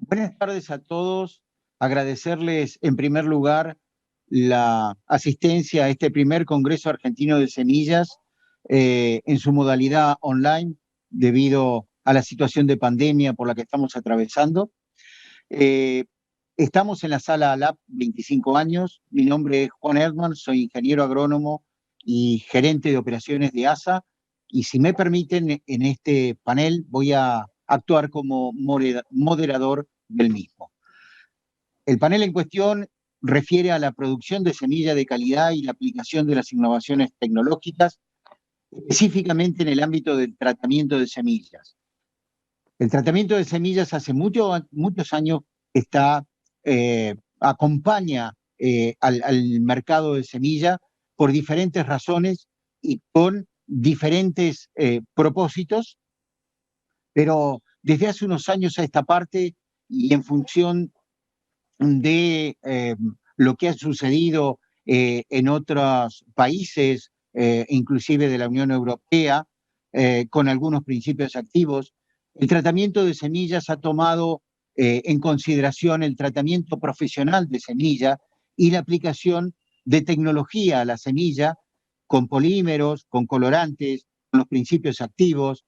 Buenas tardes a todos. Agradecerles en primer lugar la asistencia a este primer Congreso Argentino de Semillas en su modalidad online debido a la situación de pandemia por la que estamos atravesando. Eh, Estamos en la sala LAB 25 años. Mi nombre es Juan Erdmann, soy ingeniero agrónomo y gerente de operaciones de ASA. Y si me permiten, en este panel voy a actuar como moderador del mismo. El panel en cuestión refiere a la producción de semilla de calidad y la aplicación de las innovaciones tecnológicas, específicamente en el ámbito del tratamiento de semillas. El tratamiento de semillas hace muchos años acompaña al mercado de semilla por diferentes razones y con diferentes propósitos, pero desde hace unos años a esta parte y en función de lo que ha sucedido en otros países, inclusive de la Unión Europea, con algunos principios activos. El tratamiento de semillas ha tomado en consideración el tratamiento profesional de semilla y la aplicación de tecnología a la semilla con polímeros, con colorantes, con los principios activos.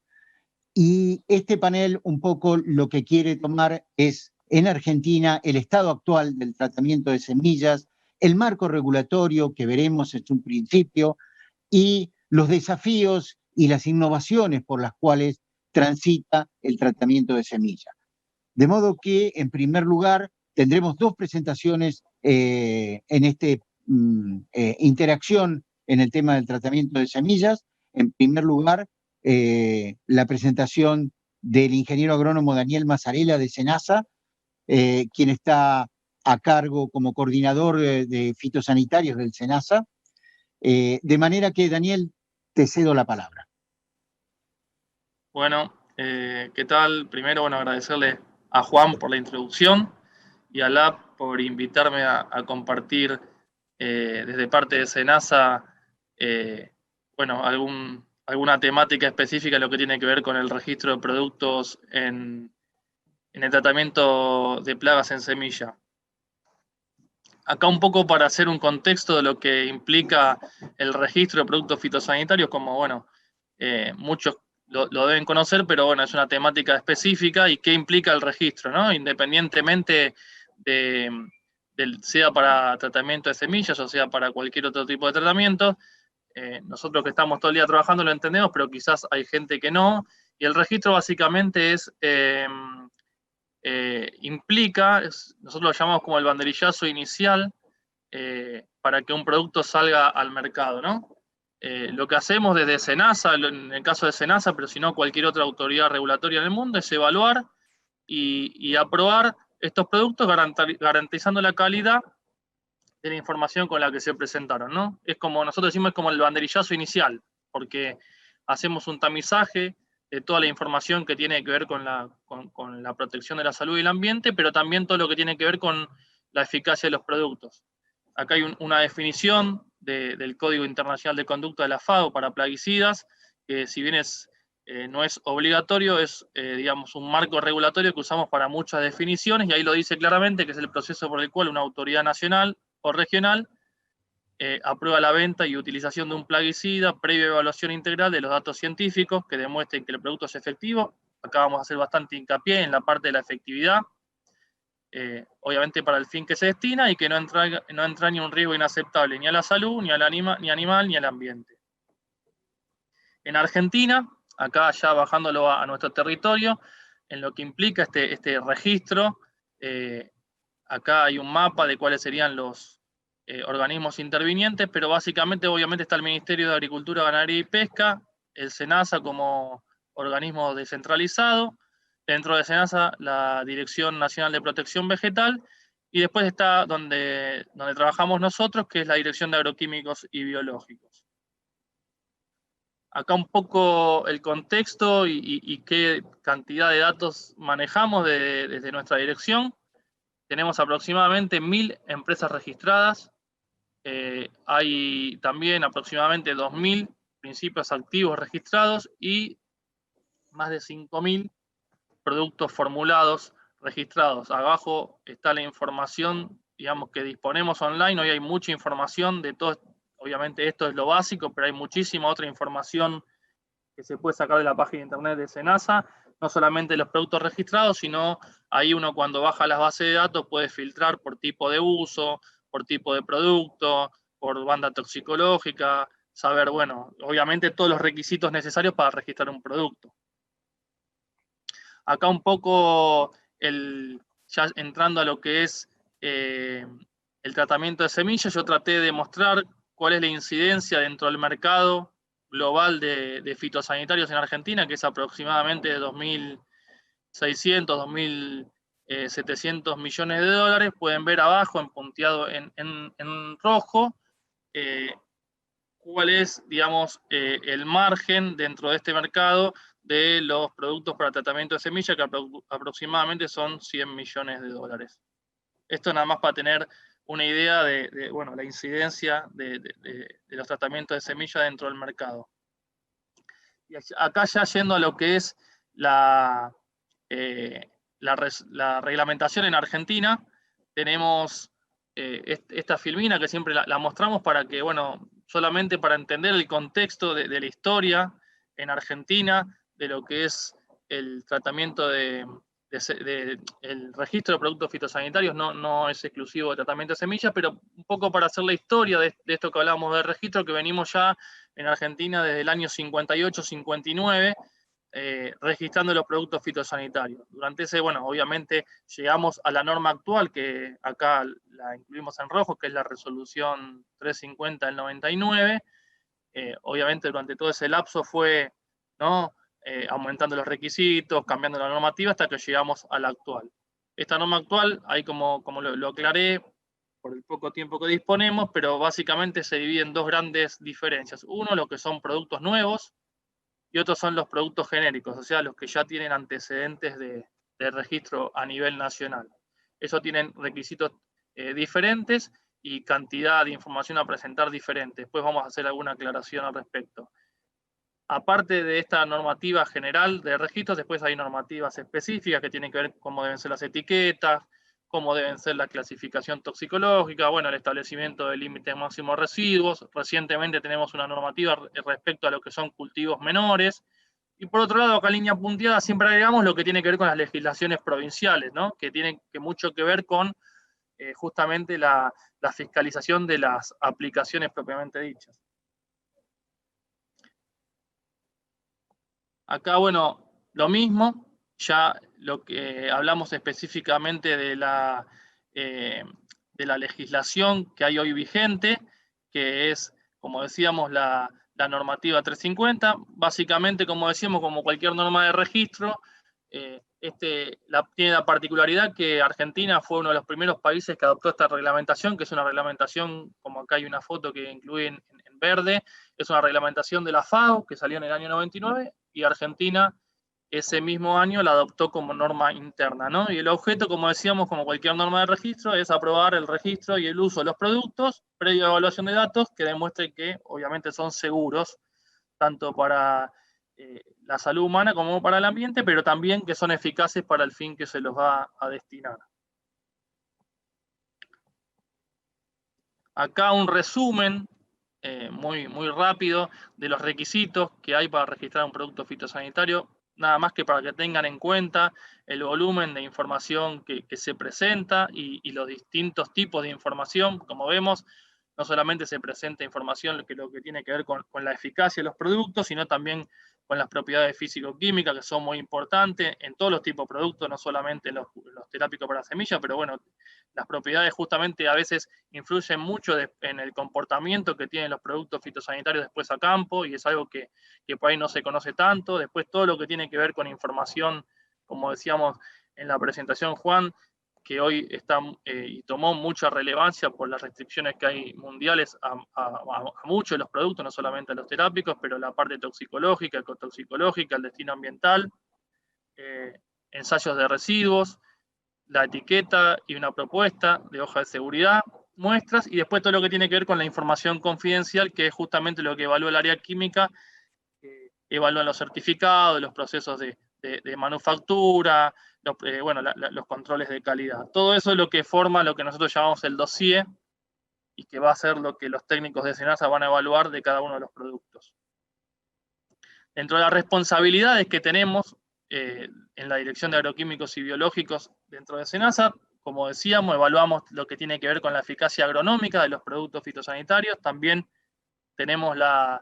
Y este panel un poco lo que quiere tomar es en Argentina el estado actual del tratamiento de semillas, el marco regulatorio que veremos en un principio y los desafíos y las innovaciones por las cuales transita el tratamiento de semillas. De modo que, en primer lugar, tendremos dos presentaciones en esta interacción en el tema del tratamiento de semillas. En primer lugar, la presentación del ingeniero agrónomo Daniel Mazzarella de SENASA, quien está a cargo como coordinador de fitosanitarios del SENASA. De manera que, Daniel, te cedo la palabra. Bueno, ¿qué tal? Primero, bueno, agradecerle a Juan por la introducción y a Lab por invitarme a compartir desde parte de SENASA, bueno, alguna temática específica, lo que tiene que ver con el registro de productos en el tratamiento de plagas en semilla. Acá un poco para hacer un contexto de lo que implica el registro de productos fitosanitarios, como, bueno, muchos lo deben conocer, pero bueno, es una temática específica y qué implica el registro, ¿no? Independientemente sea para tratamiento de semillas o sea para cualquier otro tipo de tratamiento, nosotros que estamos todo el día trabajando lo entendemos, pero quizás hay gente que no, y el registro básicamente implica, nosotros lo llamamos como el banderillazo inicial para que un producto salga al mercado, ¿no? Lo que hacemos desde SENASA, en el caso de SENASA, pero si no cualquier otra autoridad regulatoria en el mundo, es evaluar y aprobar estos productos garantizando la calidad de la información con la que se presentaron, ¿no? Es como, nosotros decimos, es como el banderillazo inicial, porque hacemos un tamizaje de toda la información que tiene que ver con la protección de la salud y el ambiente, pero también todo lo que tiene que ver con la eficacia de los productos. Acá hay una definición del Código Internacional de Conducta de la FAO para plaguicidas, que si bien no es obligatorio, es, digamos, un marco regulatorio que usamos para muchas definiciones, y ahí lo dice claramente, que es el proceso por el cual una autoridad nacional o regional aprueba la venta y utilización de un plaguicida previa evaluación integral de los datos científicos que demuestren que el producto es efectivo. Acá vamos a hacer bastante hincapié en la parte de la efectividad, obviamente para el fin que se destina, y que no entrañe un riesgo inaceptable ni a la salud, ni al animal, ni al ambiente. En Argentina, acá ya bajándolo a nuestro territorio, en lo que implica este registro, acá hay un mapa de cuáles serían los organismos intervinientes, pero básicamente, obviamente, está el Ministerio de Agricultura, Ganadería y Pesca, el SENASA como organismo descentralizado, dentro de SENASA la Dirección Nacional de Protección Vegetal, y después está donde trabajamos nosotros, que es la Dirección de Agroquímicos y Biológicos. Acá un poco el contexto y qué cantidad de datos manejamos desde nuestra dirección. Tenemos aproximadamente 1000 empresas registradas. Hay también aproximadamente 2000 principios activos registrados y más de 5000 productos formulados registrados. Abajo está la información, digamos, que disponemos online. Hoy hay mucha información de todo. Obviamente esto es lo básico, pero hay muchísima otra información que se puede sacar de la página de internet de SENASA, no solamente los productos registrados, sino ahí uno cuando baja las bases de datos puede filtrar por tipo de uso, por tipo de producto, por banda toxicológica, saber, bueno, obviamente todos los requisitos necesarios para registrar un producto. Acá un poco, ya entrando a lo que es el tratamiento de semillas, yo traté de mostrar cuál es la incidencia dentro del mercado global de fitosanitarios en Argentina, que es aproximadamente de 2.600, 2.700 millones de dólares. Pueden ver abajo, en punteado en rojo, cuál es, digamos, el margen dentro de este mercado de los productos para tratamiento de semilla, que aproximadamente son 100 millones de dólares. Esto nada más para tener una idea de bueno, la incidencia de los tratamientos de semilla dentro del mercado. Y acá ya yendo a lo que es la reglamentación en Argentina, tenemos esta filmina que siempre la mostramos para que, bueno, solamente para entender el contexto de la historia en Argentina, de lo que es el tratamiento el registro de productos fitosanitarios, no es exclusivo de tratamiento de semillas, pero un poco para hacer la historia de esto que hablábamos de registro, que venimos ya en Argentina desde el año 58-59, registrando los productos fitosanitarios. Durante ese, bueno, obviamente llegamos a la norma actual, que acá la incluimos en rojo, que es la resolución 350 del 99. Obviamente durante todo ese lapso fue, ¿no?, aumentando los requisitos, cambiando la normativa hasta que llegamos a la actual. Esta norma actual, ahí como lo aclaré, por el poco tiempo que disponemos, pero básicamente se divide en dos grandes diferencias. Uno, lo que son productos nuevos, y otros son los productos genéricos, o sea, los que ya tienen antecedentes de registro a nivel nacional. Eso tienen requisitos diferentes y cantidad de información a presentar diferente. Después vamos a hacer alguna aclaración al respecto. Aparte de esta normativa general de registros, después hay normativas específicas que tienen que ver cómo deben ser las etiquetas, cómo deben ser la clasificación toxicológica, bueno, el establecimiento de límites máximos residuos. Recientemente tenemos una normativa respecto a lo que son cultivos menores. Y por otro lado, acá en línea punteada siempre agregamos lo que tiene que ver con las legislaciones provinciales, ¿no?, que tienen mucho que ver con justamente la fiscalización de las aplicaciones propiamente dichas. Acá, bueno, lo mismo, ya lo que hablamos específicamente de la legislación que hay hoy vigente, que es, como decíamos, la normativa 350. Básicamente, como decíamos, como cualquier norma de registro, tiene la particularidad que Argentina fue uno de los primeros países que adoptó esta reglamentación, que es una reglamentación, como acá hay una foto que incluye en verde, es una reglamentación de la FAO que salió en el año 99, y Argentina ese mismo año la adoptó como norma interna, ¿no? Y el objeto, como decíamos, como cualquier norma de registro, es aprobar el registro y el uso de los productos previo a evaluación de datos que demuestre que obviamente son seguros, tanto para la salud humana como para el ambiente, pero también que son eficaces para el fin que se los va a destinar. Acá un resumen muy rápido de los requisitos que hay para registrar un producto fitosanitario, nada más que para que tengan en cuenta el volumen de información que se presenta y los distintos tipos de información. Como vemos, no solamente se presenta información lo que tiene que ver con la eficacia de los productos, sino también con las propiedades físico-químicas, que son muy importantes en todos los tipos de productos, no solamente en los terápicos para semillas, pero bueno, las propiedades justamente a veces influyen mucho en el comportamiento que tienen los productos fitosanitarios después a campo, y es algo que por ahí no se conoce tanto. Después todo lo que tiene que ver con información, como decíamos en la presentación, Juan, que hoy está y tomó mucha relevancia por las restricciones que hay mundiales a muchos de los productos, no solamente a los terápicos, pero la parte toxicológica, ecotoxicológica, el destino ambiental, ensayos de residuos, la etiqueta y una propuesta de hoja de seguridad, muestras, y después todo lo que tiene que ver con la información confidencial, que es justamente lo que evalúa el área química, evalúan los certificados, los procesos de manufactura, los controles de calidad. Todo eso es lo que forma lo que nosotros llamamos el dossier y que va a ser lo que los técnicos de SENASA van a evaluar de cada uno de los productos. Dentro de las responsabilidades que tenemos en la Dirección de Agroquímicos y Biológicos dentro de SENASA, como decíamos, evaluamos lo que tiene que ver con la eficacia agronómica de los productos fitosanitarios. También tenemos la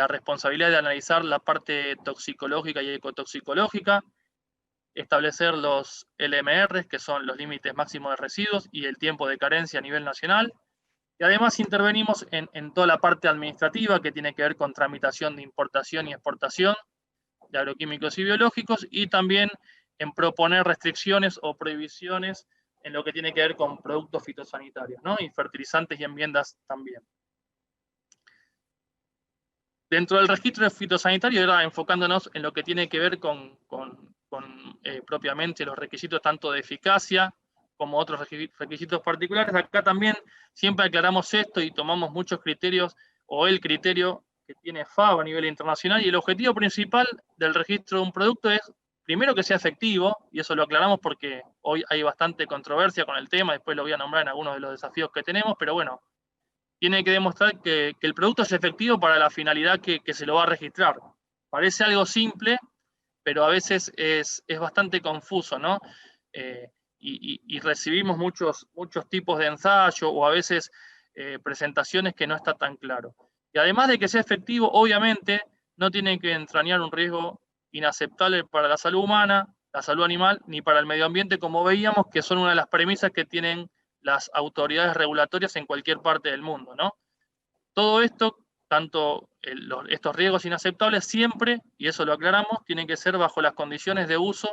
responsabilidad de analizar la parte toxicológica y ecotoxicológica, establecer los LMR, que son los límites máximos de residuos, y el tiempo de carencia a nivel nacional. Y además intervenimos en toda la parte administrativa que tiene que ver con tramitación de importación y exportación de agroquímicos y biológicos, y también en proponer restricciones o prohibiciones en lo que tiene que ver con productos fitosanitarios, ¿no? Y fertilizantes y enmiendas también. Dentro del registro de fitosanitario, era enfocándonos en lo que tiene que ver con propiamente los requisitos tanto de eficacia como otros requisitos particulares. Acá también siempre aclaramos esto y tomamos muchos criterios, o el criterio que tiene FAO a nivel internacional, y el objetivo principal del registro de un producto es, primero, que sea efectivo, y eso lo aclaramos porque hoy hay bastante controversia con el tema, después lo voy a nombrar en algunos de los desafíos que tenemos, pero bueno, tiene que demostrar que el producto es efectivo para la finalidad que se lo va a registrar. Parece algo simple, pero a veces es bastante confuso, ¿no? Y recibimos muchos tipos de ensayo, o a veces presentaciones que no está tan claro. Y además de que sea efectivo, obviamente no tiene que entrañar un riesgo inaceptable para la salud humana, la salud animal, ni para el medio ambiente, como veíamos, que son una de las premisas que tienen las autoridades regulatorias en cualquier parte del mundo, ¿no? Todo esto, tanto estos riesgos inaceptables, siempre, y eso lo aclaramos, tienen que ser bajo las condiciones de uso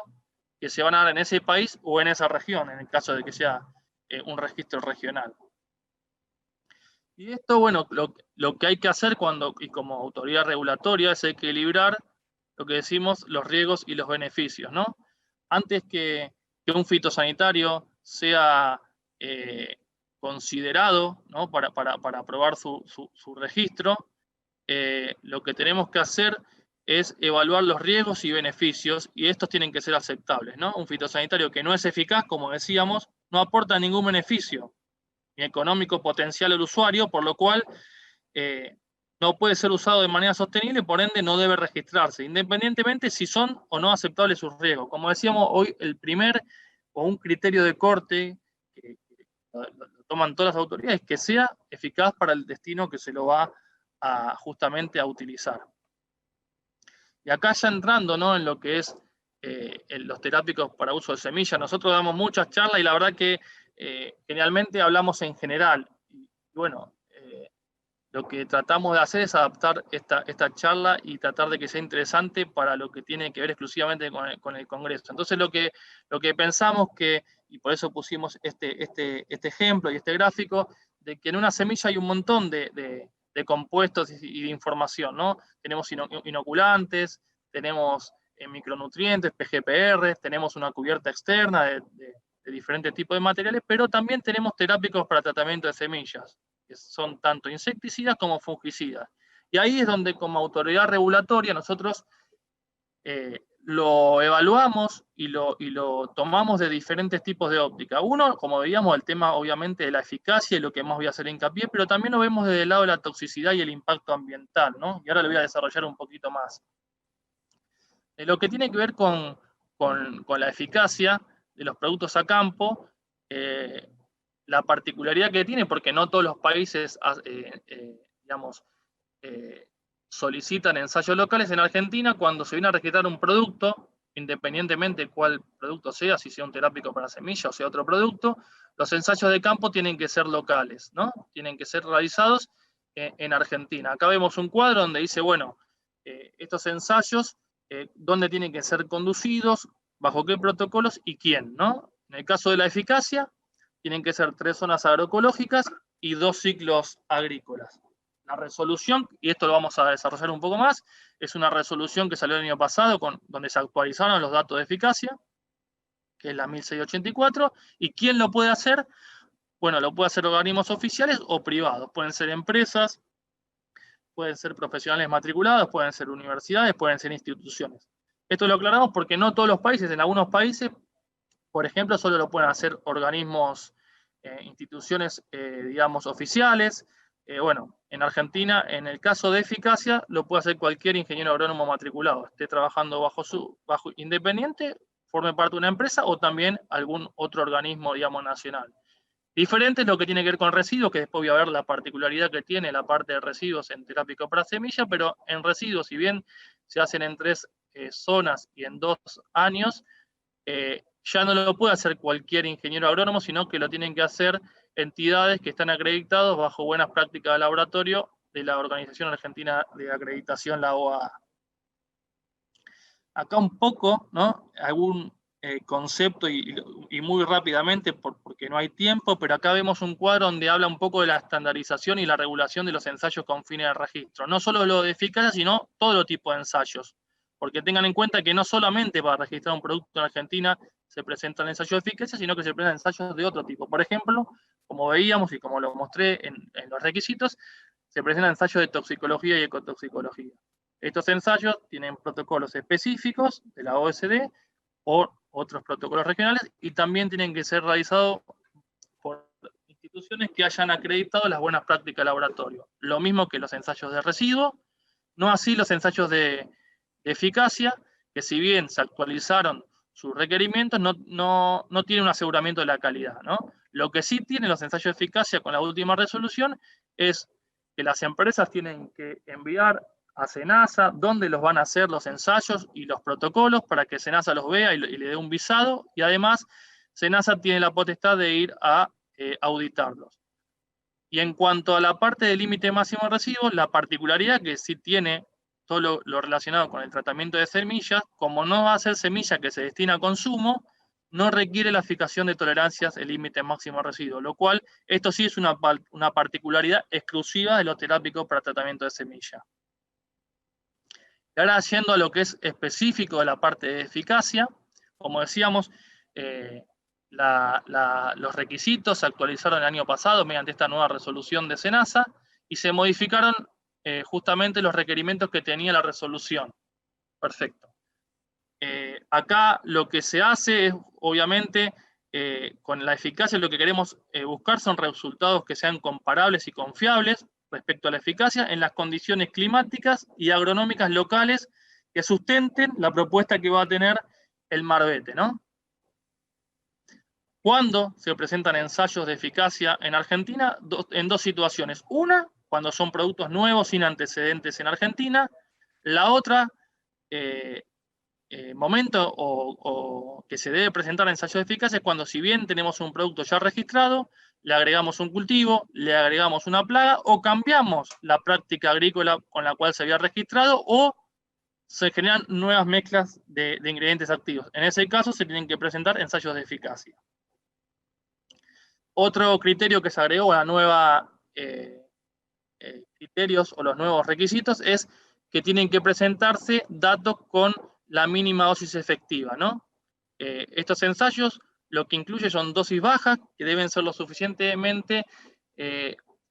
que se van a dar en ese país o en esa región, en el caso de que sea un registro regional. Y esto, bueno, lo que hay que hacer y como autoridad regulatoria, es equilibrar lo que decimos, los riesgos y los beneficios, ¿no? Antes que un fitosanitario sea considerado, ¿no?, para aprobar su registro, lo que tenemos que hacer es evaluar los riesgos y beneficios, y estos tienen que ser aceptables, ¿no? Un fitosanitario que no es eficaz, como decíamos, no aporta ningún beneficio ni económico potencial al usuario, por lo cual no puede ser usado de manera sostenible, por ende no debe registrarse, independientemente si son o no aceptables sus riesgos. Como decíamos hoy, el primer o un criterio de corte que lo toman todas las autoridades, que sea eficaz para el destino que se lo va justamente a utilizar. Y acá ya entrando, ¿no?, en lo que es los terápicos para uso de semillas, nosotros damos muchas charlas y la verdad que generalmente hablamos en general. Y bueno, lo que tratamos de hacer es adaptar esta charla y tratar de que sea interesante para lo que tiene que ver exclusivamente con el Congreso. Entonces lo que pensamos y por eso pusimos este ejemplo y este gráfico, de que en una semilla hay un montón de compuestos y de información, ¿no? Tenemos inoculantes, tenemos micronutrientes, PGPR, tenemos una cubierta externa de diferentes tipos de materiales, pero también tenemos terápicos para tratamiento de semillas, que son tanto insecticidas como fungicidas. Y ahí es donde, como autoridad regulatoria, nosotros lo evaluamos y lo tomamos de diferentes tipos de óptica. Uno, como veíamos, el tema obviamente de la eficacia y lo que más voy a hacer hincapié, pero también lo vemos desde el lado de la toxicidad y el impacto ambiental, ¿no? Y ahora lo voy a desarrollar un poquito más. Lo que tiene que ver con la eficacia de los productos a campo, la particularidad que tiene, porque no todos los países, digamos, solicitan ensayos locales. En Argentina, cuando se viene a registrar un producto, independientemente de cuál producto sea, si sea un terápico para semillas o sea otro producto, los ensayos de campo tienen que ser locales, ¿no? Tienen que ser realizados en Argentina. Acá vemos un cuadro donde dice, bueno, estos ensayos, dónde tienen que ser conducidos, bajo qué protocolos y quién, ¿no? En el caso de la eficacia, tienen que ser 3 zonas agroecológicas y 2 ciclos agrícolas. La resolución, y esto lo vamos a desarrollar un poco más, es una resolución que salió el año pasado, donde se actualizaron los datos de eficacia, que es la 1684, y ¿quién lo puede hacer? Bueno, lo puede hacer organismos oficiales o privados, pueden ser empresas, pueden ser profesionales matriculados, pueden ser universidades, pueden ser instituciones. Esto lo aclaramos porque no todos los países, en algunos países por ejemplo, solo lo pueden hacer organismos, instituciones, digamos, oficiales. Bueno, en Argentina, en el caso de eficacia, lo puede hacer cualquier ingeniero agrónomo matriculado, esté trabajando bajo independiente, forme parte de una empresa o también algún otro organismo, digamos, nacional. Diferente es lo que tiene que ver con residuos, que después voy a ver la particularidad que tiene la parte de residuos en terápico para semilla, pero en residuos, si bien se hacen en 3 zonas y en 2 años, ya no lo puede hacer cualquier ingeniero agrónomo, sino que lo tienen que hacer entidades que están acreditados bajo buenas prácticas de laboratorio de la Organización Argentina de Acreditación, la OAA. Acá un poco, ¿no? Algún concepto y muy rápidamente, porque no hay tiempo, pero acá vemos un cuadro donde habla un poco de la estandarización y la regulación de los ensayos con fines de registro. No solo lo de eficacia, sino todo tipo de ensayos. Porque tengan en cuenta que no solamente para registrar un producto en Argentina se presentan ensayos de eficacia, sino que se presentan ensayos de otro tipo. Por ejemplo, como veíamos y como lo mostré en los requisitos, se presentan ensayos de toxicología y ecotoxicología. Estos ensayos tienen protocolos específicos de la OSD o otros protocolos regionales y también tienen que ser realizados por instituciones que hayan acreditado las buenas prácticas de laboratorio. Lo mismo que los ensayos de residuo, no así los ensayos de eficacia, que si bien se actualizaron sus requerimientos, no tienen un aseguramiento de la calidad, ¿no? Lo que sí tienen los ensayos de eficacia con la última resolución es que las empresas tienen que enviar a SENASA dónde los van a hacer los ensayos y los protocolos para que SENASA los vea y le dé un visado, y además SENASA tiene la potestad de ir a auditarlos. Y en cuanto a la parte del límite máximo de residuos, la particularidad que sí tiene todo lo relacionado con el tratamiento de semillas, como no va a ser semilla que se destina a consumo, no requiere la fijación de tolerancias el límite máximo de residuos, lo cual esto sí es una particularidad exclusiva de los terápicos para tratamiento de semilla. Y ahora yendo a lo que es específico de la parte de eficacia, como decíamos, los requisitos se actualizaron el año pasado mediante esta nueva resolución de SENASA y se modificaron justamente los requerimientos que tenía la resolución. Perfecto. Acá lo que se hace es, obviamente, con la eficacia lo que queremos buscar son resultados que sean comparables y confiables respecto a la eficacia en las condiciones climáticas y agronómicas locales que sustenten la propuesta que va a tener el Marbete, ¿no? ¿Cuándo se presentan ensayos de eficacia en Argentina? En 2 situaciones. Una, cuando son productos nuevos sin antecedentes en Argentina. La otra, momento o que se debe presentar ensayos de eficacia es cuando, si bien tenemos un producto ya registrado, le agregamos un cultivo, le agregamos una plaga o cambiamos la práctica agrícola con la cual se había registrado o se generan nuevas mezclas de ingredientes activos. En ese caso se tienen que presentar ensayos de eficacia. Otro criterio que se agregó a la nueva criterios o los nuevos requisitos es que tienen que presentarse datos con la mínima dosis efectiva, ¿no? Estos ensayos lo que incluye son dosis bajas que deben ser lo suficientemente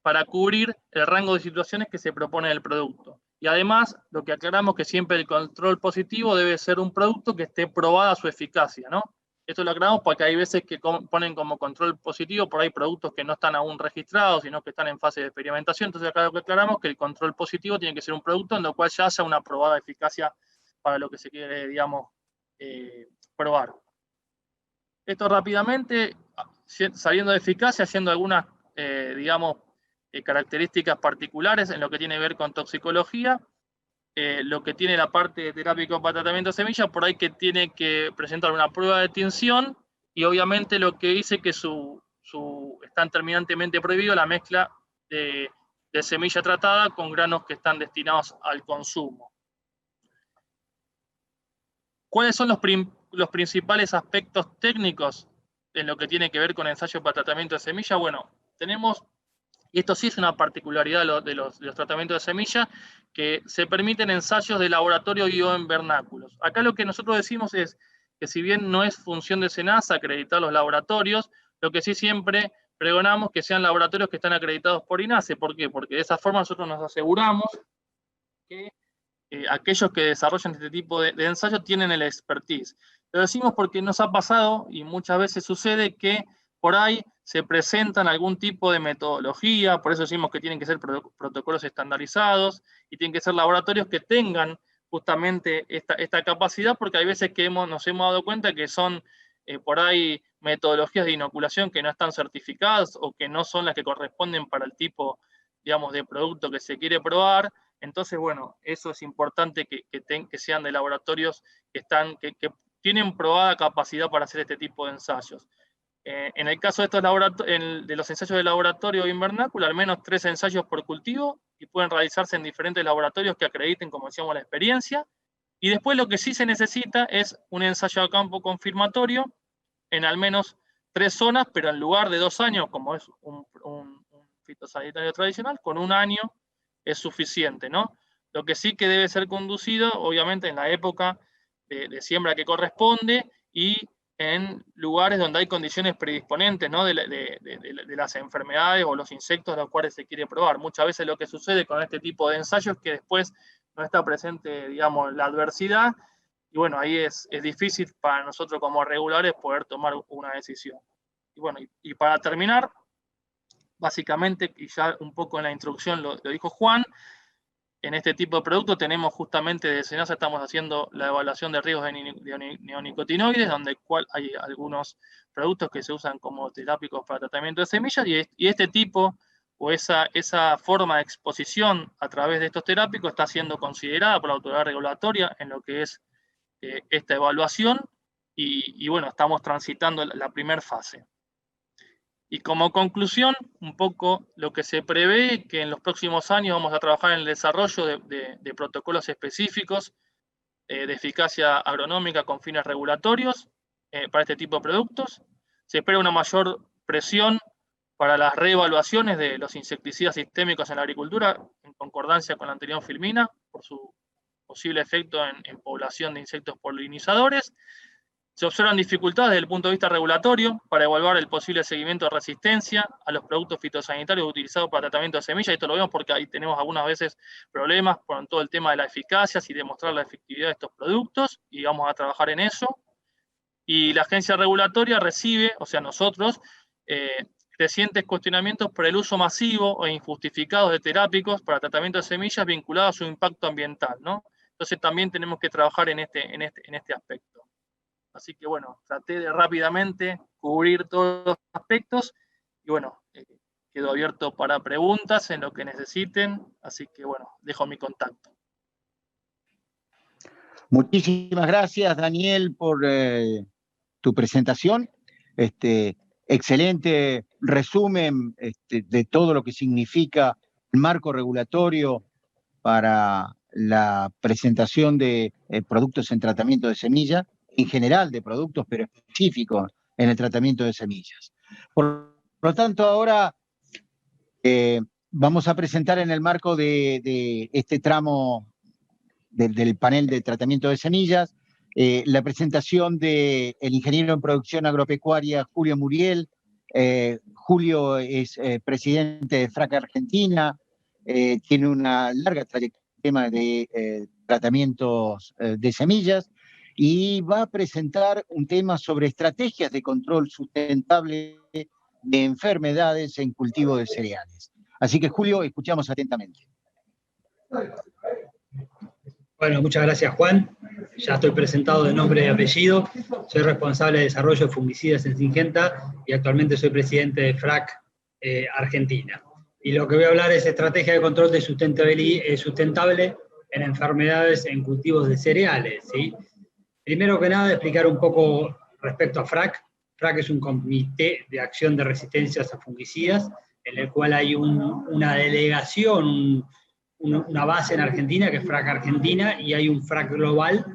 para cubrir el rango de situaciones que se propone el producto. Y además, lo que aclaramos que siempre el control positivo debe ser un producto que esté probada su eficacia, ¿no? Esto lo aclaramos porque hay veces que ponen como control positivo por ahí productos que no están aún registrados, sino que están en fase de experimentación. Entonces acá lo que aclaramos que el control positivo tiene que ser un producto en el cual ya haya una probada eficacia para lo que se quiere, digamos, probar. Esto rápidamente, saliendo de eficacia, haciendo algunas, digamos, características particulares en lo que tiene que ver con toxicología. Lo que tiene la parte de terápico para tratamiento de semillas, por ahí que tiene que presentar una prueba de tinción y obviamente lo que dice que están terminantemente prohibido la mezcla de semilla tratada con granos que están destinados al consumo. ¿Cuáles son los principales aspectos técnicos en lo que tiene que ver con ensayos para tratamiento de semilla? Bueno, tenemos, y esto sí es una particularidad de los tratamientos de semilla, que se permiten ensayos de laboratorio y o en vernáculos. Acá lo que nosotros decimos es que si bien no es función de SENASA acreditar los laboratorios, lo que sí siempre pregonamos que sean laboratorios que están acreditados por INASE. ¿Por qué? Porque de esa forma nosotros nos aseguramos que aquellos que desarrollan este tipo de ensayos tienen el expertise. Lo decimos porque nos ha pasado, y muchas veces sucede, que por ahí se presentan algún tipo de metodología, por eso decimos que tienen que ser protocolos estandarizados, y tienen que ser laboratorios que tengan justamente esta capacidad, porque hay veces que nos hemos dado cuenta que son por ahí metodologías de inoculación que no están certificadas o que no son las que corresponden para el tipo, digamos, de producto que se quiere probar. Entonces, bueno, eso es importante que sean de laboratorios que tienen probada capacidad para hacer este tipo de ensayos. En el caso de de los ensayos de laboratorio invernáculo, al menos 3 ensayos por cultivo, y pueden realizarse en diferentes laboratorios que acrediten, como decíamos, la experiencia. Y después lo que sí se necesita es un ensayo a campo confirmatorio en al menos 3 zonas, pero en lugar de 2 años, como es un fitosanitario tradicional, con 1 año es suficiente, ¿no? Lo que sí que debe ser conducido, obviamente, en la época de siembra que corresponde y en lugares donde hay condiciones predisponentes, ¿no? de las enfermedades o los insectos a los cuales se quiere probar. Muchas veces lo que sucede con este tipo de ensayos es que después no está presente, digamos, la adversidad, y bueno, ahí es difícil para nosotros como reguladores poder tomar una decisión. Y bueno, y para terminar, básicamente, y ya un poco en la introducción lo dijo Juan, en este tipo de productos tenemos justamente de SENASA, estamos haciendo la evaluación de riesgos de neonicotinoides, donde hay algunos productos que se usan como terápicos para tratamiento de semillas, y este tipo o esa forma de exposición a través de estos terápicos está siendo considerada por la autoridad regulatoria en lo que es esta evaluación, y bueno, estamos transitando la primera fase. Y como conclusión, un poco lo que se prevé, que en los próximos años vamos a trabajar en el desarrollo de protocolos específicos de eficacia agronómica con fines regulatorios para este tipo de productos. Se espera una mayor presión para las reevaluaciones de los insecticidas sistémicos en la agricultura, en concordancia con la anterior filmina, por su posible efecto en población de insectos polinizadores. Se observan dificultades desde el punto de vista regulatorio para evaluar el posible seguimiento de resistencia a los productos fitosanitarios utilizados para tratamiento de semillas. Esto lo vemos porque ahí tenemos algunas veces problemas con todo el tema de la eficacia y demostrar la efectividad de estos productos, y vamos a trabajar en eso. Y la agencia regulatoria recibe, o sea, nosotros, crecientes cuestionamientos por el uso masivo e injustificado de terápicos para tratamiento de semillas vinculados a su impacto ambiental, ¿no? Entonces también tenemos que trabajar en este aspecto. Así que bueno, traté de rápidamente cubrir todos los aspectos, y bueno, quedo abierto para preguntas en lo que necesiten, así que bueno, dejo mi contacto. Muchísimas gracias, Daniel, por tu presentación. Excelente resumen de todo lo que significa el marco regulatorio para la presentación de productos en tratamiento de semillas, en general de productos, pero específicos en el tratamiento de semillas. Por lo tanto, ahora vamos a presentar en el marco de este tramo del panel de tratamiento de semillas la presentación del ingeniero en producción agropecuaria Julio Muriel. Julio es presidente de FRAC Argentina, tiene una larga trayectoria en el tema de tratamientos de semillas, y va a presentar un tema sobre estrategias de control sustentable de enfermedades en cultivo de cereales. Así que, Julio, escuchamos atentamente. Bueno, muchas gracias, Juan. Ya estoy presentado de nombre y apellido. Soy responsable de desarrollo de fungicidas en Syngenta y actualmente soy presidente de FRAC Argentina. Y lo que voy a hablar es estrategia de control de sustentable en enfermedades en cultivos de cereales, ¿sí? Primero que nada, explicar un poco respecto a FRAC. FRAC es un comité de acción de resistencias a fungicidas, en el cual hay una delegación, una base en Argentina, que es FRAC Argentina, y hay un FRAC global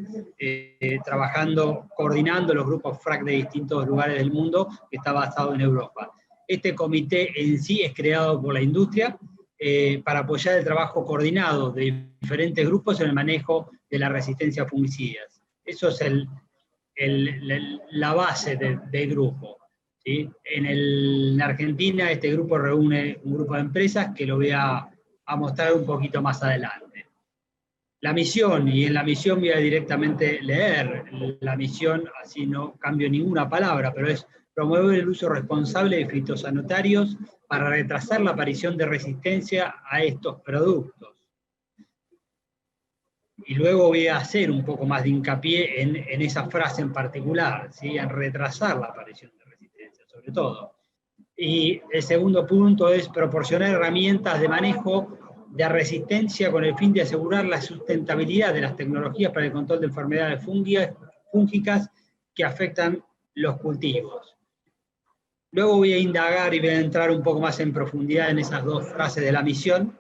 trabajando, coordinando los grupos FRAC de distintos lugares del mundo, que está basado en Europa. Este comité en sí es creado por la industria para apoyar el trabajo coordinado de diferentes grupos en el manejo de la resistencia a fungicidas. Eso es la base del grupo, ¿sí? En Argentina este grupo reúne un grupo de empresas que lo voy a mostrar un poquito más adelante. La misión, y en la misión voy a directamente leer la misión, así no cambio ninguna palabra, pero es promover el uso responsable de fitosanitarios para retrasar la aparición de resistencia a estos productos. Y luego voy a hacer un poco más de hincapié en esa frase en particular, ¿sí? En retrasar la aparición de resistencia, sobre todo. Y el segundo punto es proporcionar herramientas de manejo de resistencia con el fin de asegurar la sustentabilidad de las tecnologías para el control de enfermedades fúngicas que afectan los cultivos. Luego voy a indagar y voy a entrar un poco más en profundidad en esas dos frases de la misión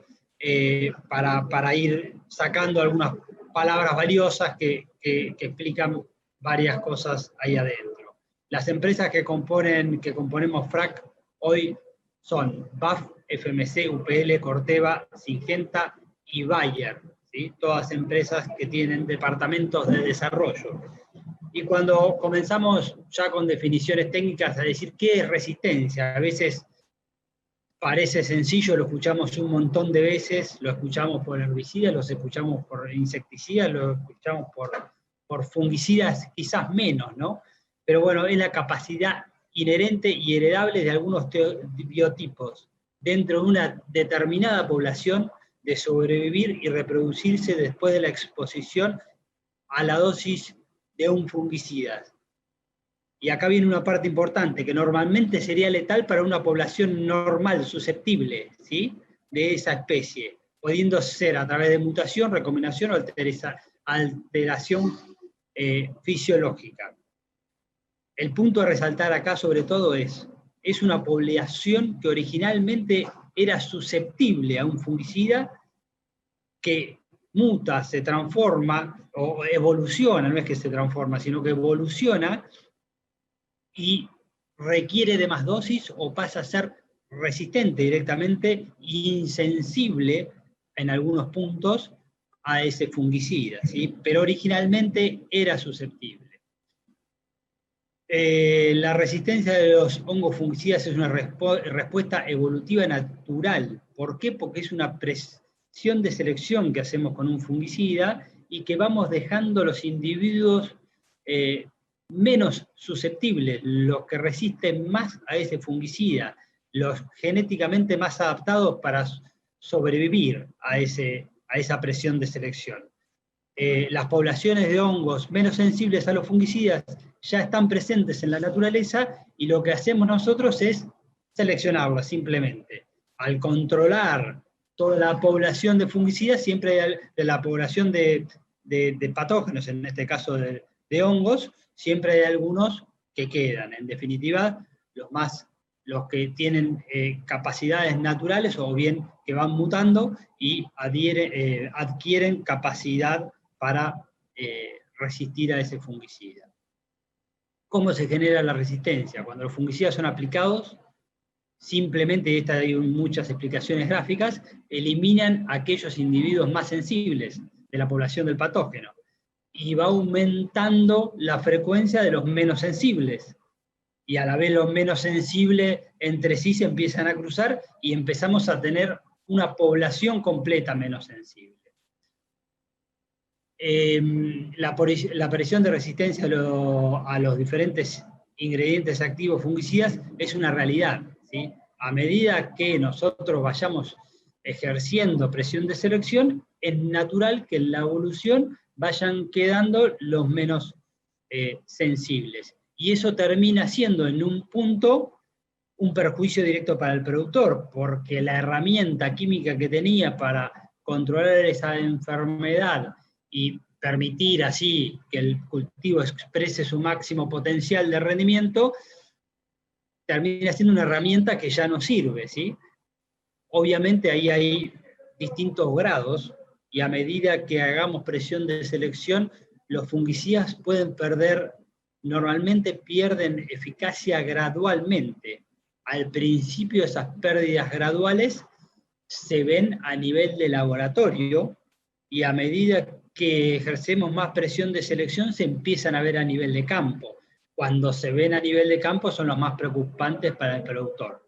para ir sacando algunas palabras valiosas que explican varias cosas ahí adentro. Las empresas que componemos FRAC hoy son BAF, FMC, UPL, Corteva, Syngenta y Bayer, ¿sí? Todas empresas que tienen departamentos de desarrollo. Y cuando comenzamos ya con definiciones técnicas a decir qué es resistencia, a veces parece sencillo, lo escuchamos un montón de veces, lo escuchamos por herbicidas, lo escuchamos por insecticidas, lo escuchamos por fungicidas, quizás menos, ¿no? Pero bueno, es la capacidad inherente y heredable de algunos biotipos dentro de una determinada población de sobrevivir y reproducirse después de la exposición a la dosis de un fungicida. Y acá viene una parte importante, que normalmente sería letal para una población normal, susceptible, ¿sí? De esa especie, pudiendo ser a través de mutación, recombinación o alteración fisiológica. El punto a resaltar acá sobre todo es una población que originalmente era susceptible a un fungicida, que muta, se transforma, o evoluciona, no es que se transforma, sino que evoluciona, y requiere de más dosis o pasa a ser resistente directamente e insensible en algunos puntos a ese fungicida, ¿sí? Pero originalmente era susceptible. La resistencia de los hongos fungicidas es una respuesta evolutiva natural. ¿Por qué? Porque es una presión de selección que hacemos con un fungicida y que vamos dejando los individuos menos susceptibles, los que resisten más a ese fungicida, los genéticamente más adaptados para sobrevivir a esa presión de selección. Las poblaciones de hongos menos sensibles a los fungicidas ya están presentes en la naturaleza y lo que hacemos nosotros es seleccionarlas simplemente. Al controlar toda la población de fungicidas, siempre de la población de patógenos, en este caso de hongos, siempre hay algunos que quedan. En definitiva, los que tienen capacidades naturales o bien que van mutando y adquieren capacidad para resistir a ese fungicida. ¿Cómo se genera la resistencia? Cuando los fungicidas son aplicados, simplemente, hay muchas explicaciones gráficas, eliminan a aquellos individuos más sensibles de la población del patógeno, y va aumentando la frecuencia de los menos sensibles, y a la vez los menos sensibles entre sí se empiezan a cruzar y empezamos a tener una población completa menos sensible. La aparición de resistencia a los diferentes ingredientes activos fungicidas es una realidad, ¿sí? A medida que nosotros vayamos ejerciendo presión de selección, es natural que en la evolución vayan quedando los menos sensibles. Y eso termina siendo en un punto un perjuicio directo para el productor, porque la herramienta química que tenía para controlar esa enfermedad y permitir así que el cultivo exprese su máximo potencial de rendimiento, termina siendo una herramienta que ya no sirve, ¿sí? Obviamente ahí hay distintos grados, y a medida que hagamos presión de selección, los fungicidas normalmente pierden eficacia gradualmente. Al principio esas pérdidas graduales se ven a nivel de laboratorio, y a medida que ejercemos más presión de selección se empiezan a ver a nivel de campo. Cuando se ven a nivel de campo son los más preocupantes para el productor.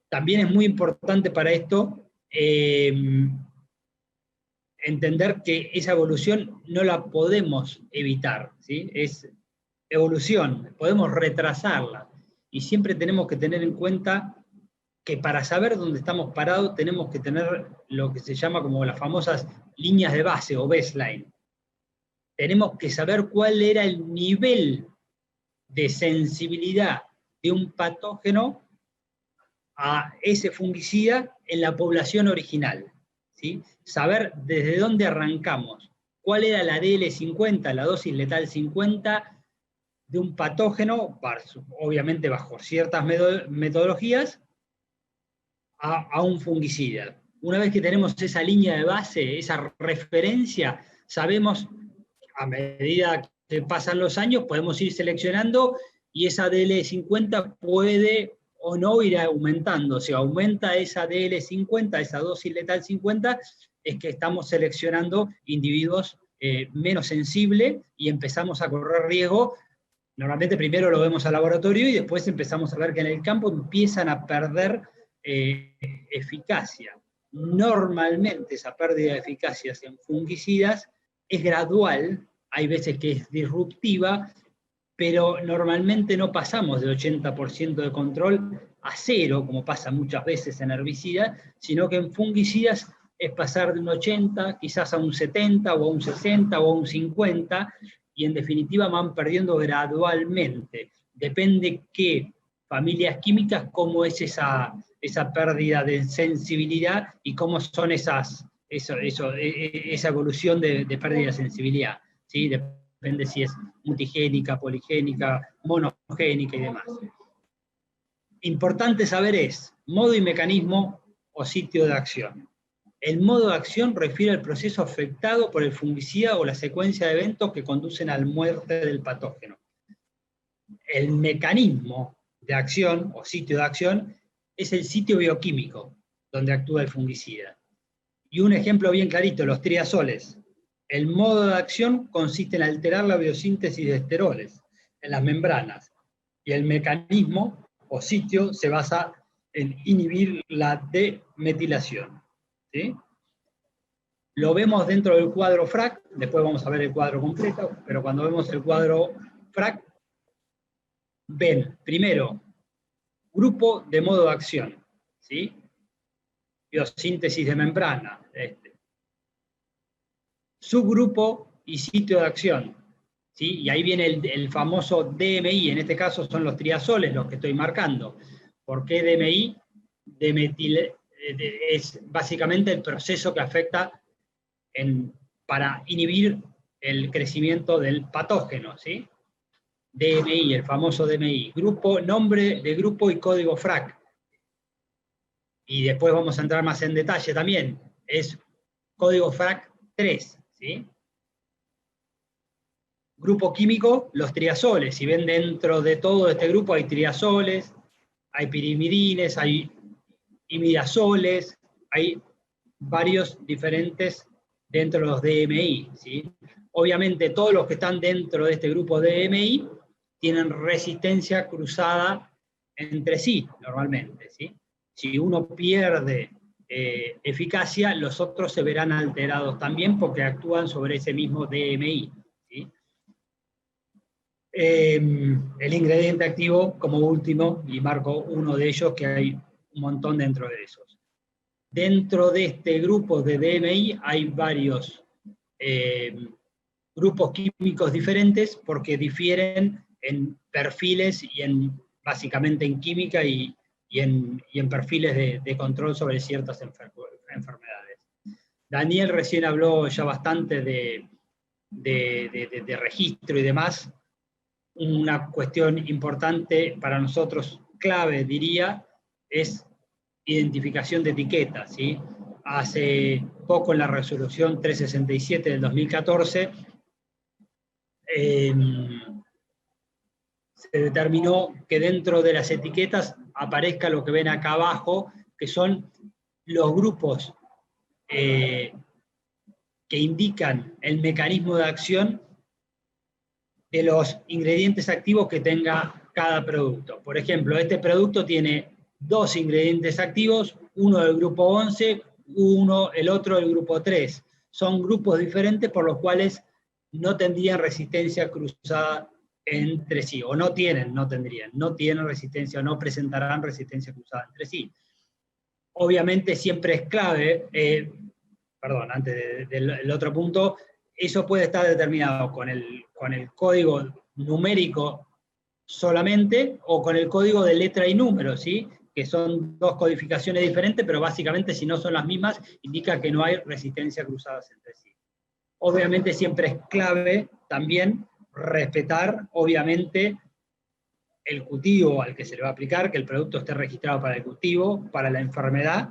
También es muy importante para esto entender que esa evolución no la podemos evitar, ¿sí? Es evolución, podemos retrasarla. Y siempre tenemos que tener en cuenta que para saber dónde estamos parados tenemos que tener lo que se llama como las famosas líneas de base o baseline. Tenemos que saber cuál era el nivel de sensibilidad de un patógeno a ese fungicida en la población original, ¿sí? Saber desde dónde arrancamos, cuál era la DL50, la dosis letal 50 de un patógeno, obviamente bajo ciertas metodologías, a un fungicida. Una vez que tenemos esa línea de base, esa referencia, sabemos, a medida que pasan los años, podemos ir seleccionando y esa DL50 puede o no ir aumentando. Si aumenta esa DL50, esa dosis letal 50, es que estamos seleccionando individuos menos sensibles y empezamos a correr riesgo. Normalmente primero lo vemos al laboratorio y después empezamos a ver que en el campo empiezan a perder eficacia. Normalmente esa pérdida de eficacia en fungicidas es gradual, hay veces que es disruptiva, pero normalmente no pasamos de 80% de control a cero, como pasa muchas veces en herbicidas, sino que en fungicidas es pasar de un 80, quizás a un 70, o a un 60, o a un 50, y en definitiva van perdiendo gradualmente. Depende qué familias químicas, cómo es esa pérdida de sensibilidad y cómo son esa evolución de pérdida de sensibilidad, ¿sí? Depende si es multigénica, poligénica, monogénica y demás. Importante saber es modo y mecanismo o sitio de acción. El modo de acción refiere al proceso afectado por el fungicida o la secuencia de eventos que conducen a la muerte del patógeno. El mecanismo de acción o sitio de acción es el sitio bioquímico donde actúa el fungicida. Y un ejemplo bien clarito, los triazoles. El modo de acción consiste en alterar la biosíntesis de esteroles en las membranas, y el mecanismo o sitio se basa en inhibir la demetilación, ¿sí? Lo vemos dentro del cuadro FRAC, después vamos a ver el cuadro completo, pero cuando vemos el cuadro FRAC, ven, primero, grupo de modo de acción, ¿sí? Biosíntesis de membrana, subgrupo y sitio de acción, ¿sí? Y ahí viene el famoso DMI, en este caso son los triazoles los que estoy marcando. ¿Por qué DMI? Es básicamente el proceso que afecta para inhibir el crecimiento del patógeno, ¿sí? DMI, el famoso DMI, nombre de grupo y código FRAC. Y después vamos a entrar más en detalle también, es código FRAC 3, ¿sí? Grupo químico, los triazoles. Si ven, dentro de todo este grupo hay triazoles, hay pirimidines, hay imidazoles, hay varios diferentes dentro de los DMI, ¿sí? Obviamente todos los que están dentro de este grupo DMI tienen resistencia cruzada entre sí, normalmente, ¿sí? Si uno pierde eficacia, los otros se verán alterados también porque actúan sobre ese mismo DMI, ¿sí? El ingrediente activo como último, y marco uno de ellos, que hay un montón dentro de esos. Dentro de este grupo de DMI hay varios grupos químicos diferentes porque difieren en perfiles y básicamente en química y en perfiles de control sobre ciertas enfermedades. Daniel recién habló ya bastante de registro y demás. Una cuestión importante para nosotros, clave diría, es identificación de etiquetas, ¿sí? Hace poco en la resolución 367 del 2014 se determinó que dentro de las etiquetas aparezca lo que ven acá abajo, que son los grupos que indican el mecanismo de acción de los ingredientes activos que tenga cada producto. Por ejemplo, este producto tiene 2 ingredientes activos, uno del grupo 11, el otro del grupo 3. son grupos diferentes por los cuales no tendrían resistencia cruzada entre sí, o no tienen resistencia, o no presentarán resistencia cruzada entre sí. Obviamente siempre es clave, antes del otro punto, eso puede estar determinado con el código numérico solamente, o con el código de letra y número, ¿sí? Que son dos codificaciones diferentes, pero básicamente si no son las mismas, indica que no hay resistencia cruzadas entre sí. Obviamente siempre es clave también respetar, obviamente, el cultivo al que se le va a aplicar, que el producto esté registrado para el cultivo, para la enfermedad,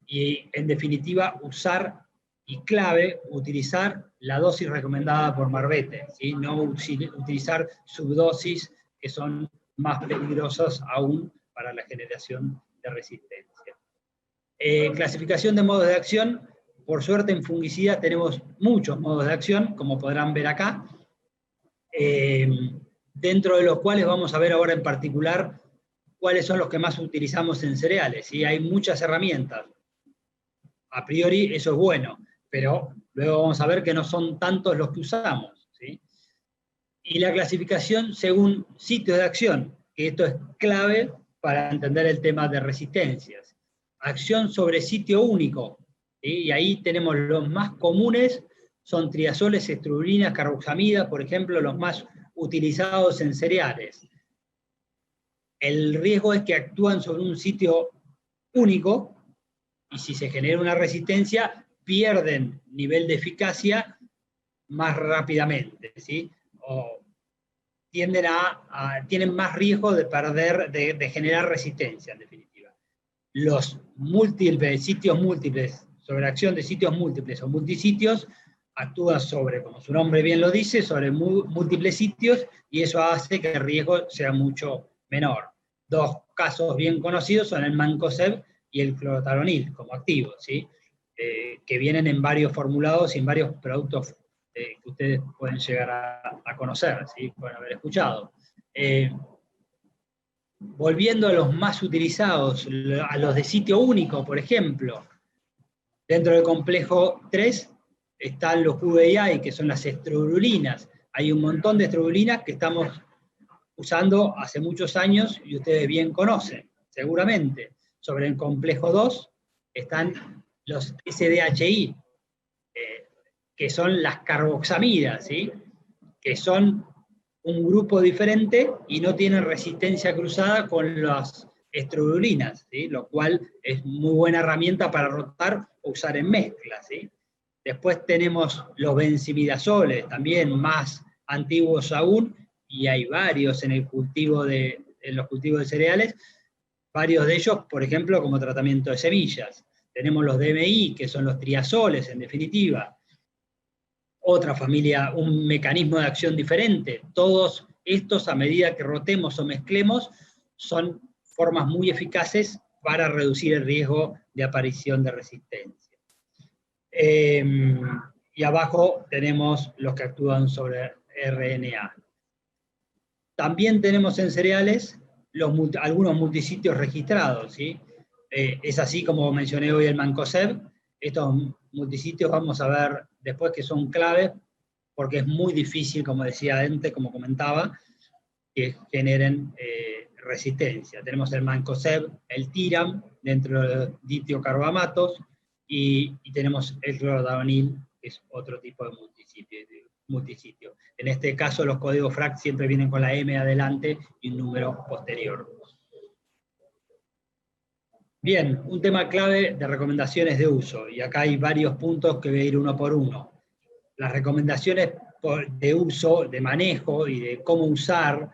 y en definitiva utilizar la dosis recomendada por Marbete, ¿sí? No utilizar subdosis que son más peligrosas aún para la generación de resistencia. Clasificación de modos de acción. Por suerte en fungicida tenemos muchos modos de acción, como podrán ver acá, dentro de los cuales vamos a ver ahora en particular cuáles son los que más utilizamos en cereales, ¿sí? Hay muchas herramientas. A priori eso es bueno, pero luego vamos a ver que no son tantos los que usamos, ¿sí? Y la clasificación según sitio de acción, que esto es clave para entender el tema de resistencias. Acción sobre sitio único, ¿sí? Y ahí tenemos los más comunes, son triazoles, estrulinas, carboxamida, por ejemplo, los más utilizados en cereales. El riesgo es que actúan sobre un sitio único, y si se genera una resistencia, pierden nivel de eficacia más rápidamente, ¿sí? O tienen más riesgo de perder, de generar resistencia, en definitiva. Los sitios múltiples, sobre acción de sitios múltiples o multisitios, actúa sobre, como su nombre bien lo dice, sobre múltiples sitios, y eso hace que el riesgo sea mucho menor. Dos casos bien conocidos son el mancozeb y el clorothalonil como activos, ¿sí? Que vienen en varios formulados y en varios productos que ustedes pueden llegar a conocer, ¿sí? Pueden haber escuchado. Volviendo a los más utilizados, a los de sitio único, por ejemplo, dentro del complejo 3 están los VII, que son las estrobirulinas. Hay un montón de estrobirulinas que estamos usando hace muchos años y ustedes bien conocen, seguramente. Sobre el complejo 2 están los SDHI, que son las carboxamidas, ¿sí? Que son un grupo diferente y no tienen resistencia cruzada con las estrobirulinas, ¿sí? Lo cual es muy buena herramienta para rotar o usar en mezcla, ¿sí? Después tenemos los benzimidazoles, también más antiguos aún, y hay varios en los cultivos de cereales, varios de ellos, por ejemplo, como tratamiento de semillas. Tenemos los DMI, que son los triazoles, en definitiva. Otra familia, un mecanismo de acción diferente. Todos estos, a medida que rotemos o mezclemos, son formas muy eficaces para reducir el riesgo de aparición de resistencia. Y abajo tenemos los que actúan sobre RNA. También tenemos en cereales algunos multisitios registrados, ¿sí? Es así como mencioné hoy el mancozeb. Estos multisitios vamos a ver después que son claves, porque es muy difícil, como decía antes, como comentaba, que generen resistencia. Tenemos el mancozeb, el tiram, dentro de los ditiocarbamatos, y tenemos el clorothalonil, que es otro tipo de multisitio. En este caso los códigos FRAC siempre vienen con la M adelante y un número posterior. Bien, un tema clave de recomendaciones de uso, y acá hay varios puntos que voy a ir uno por uno. Las recomendaciones de uso, de manejo y de cómo usar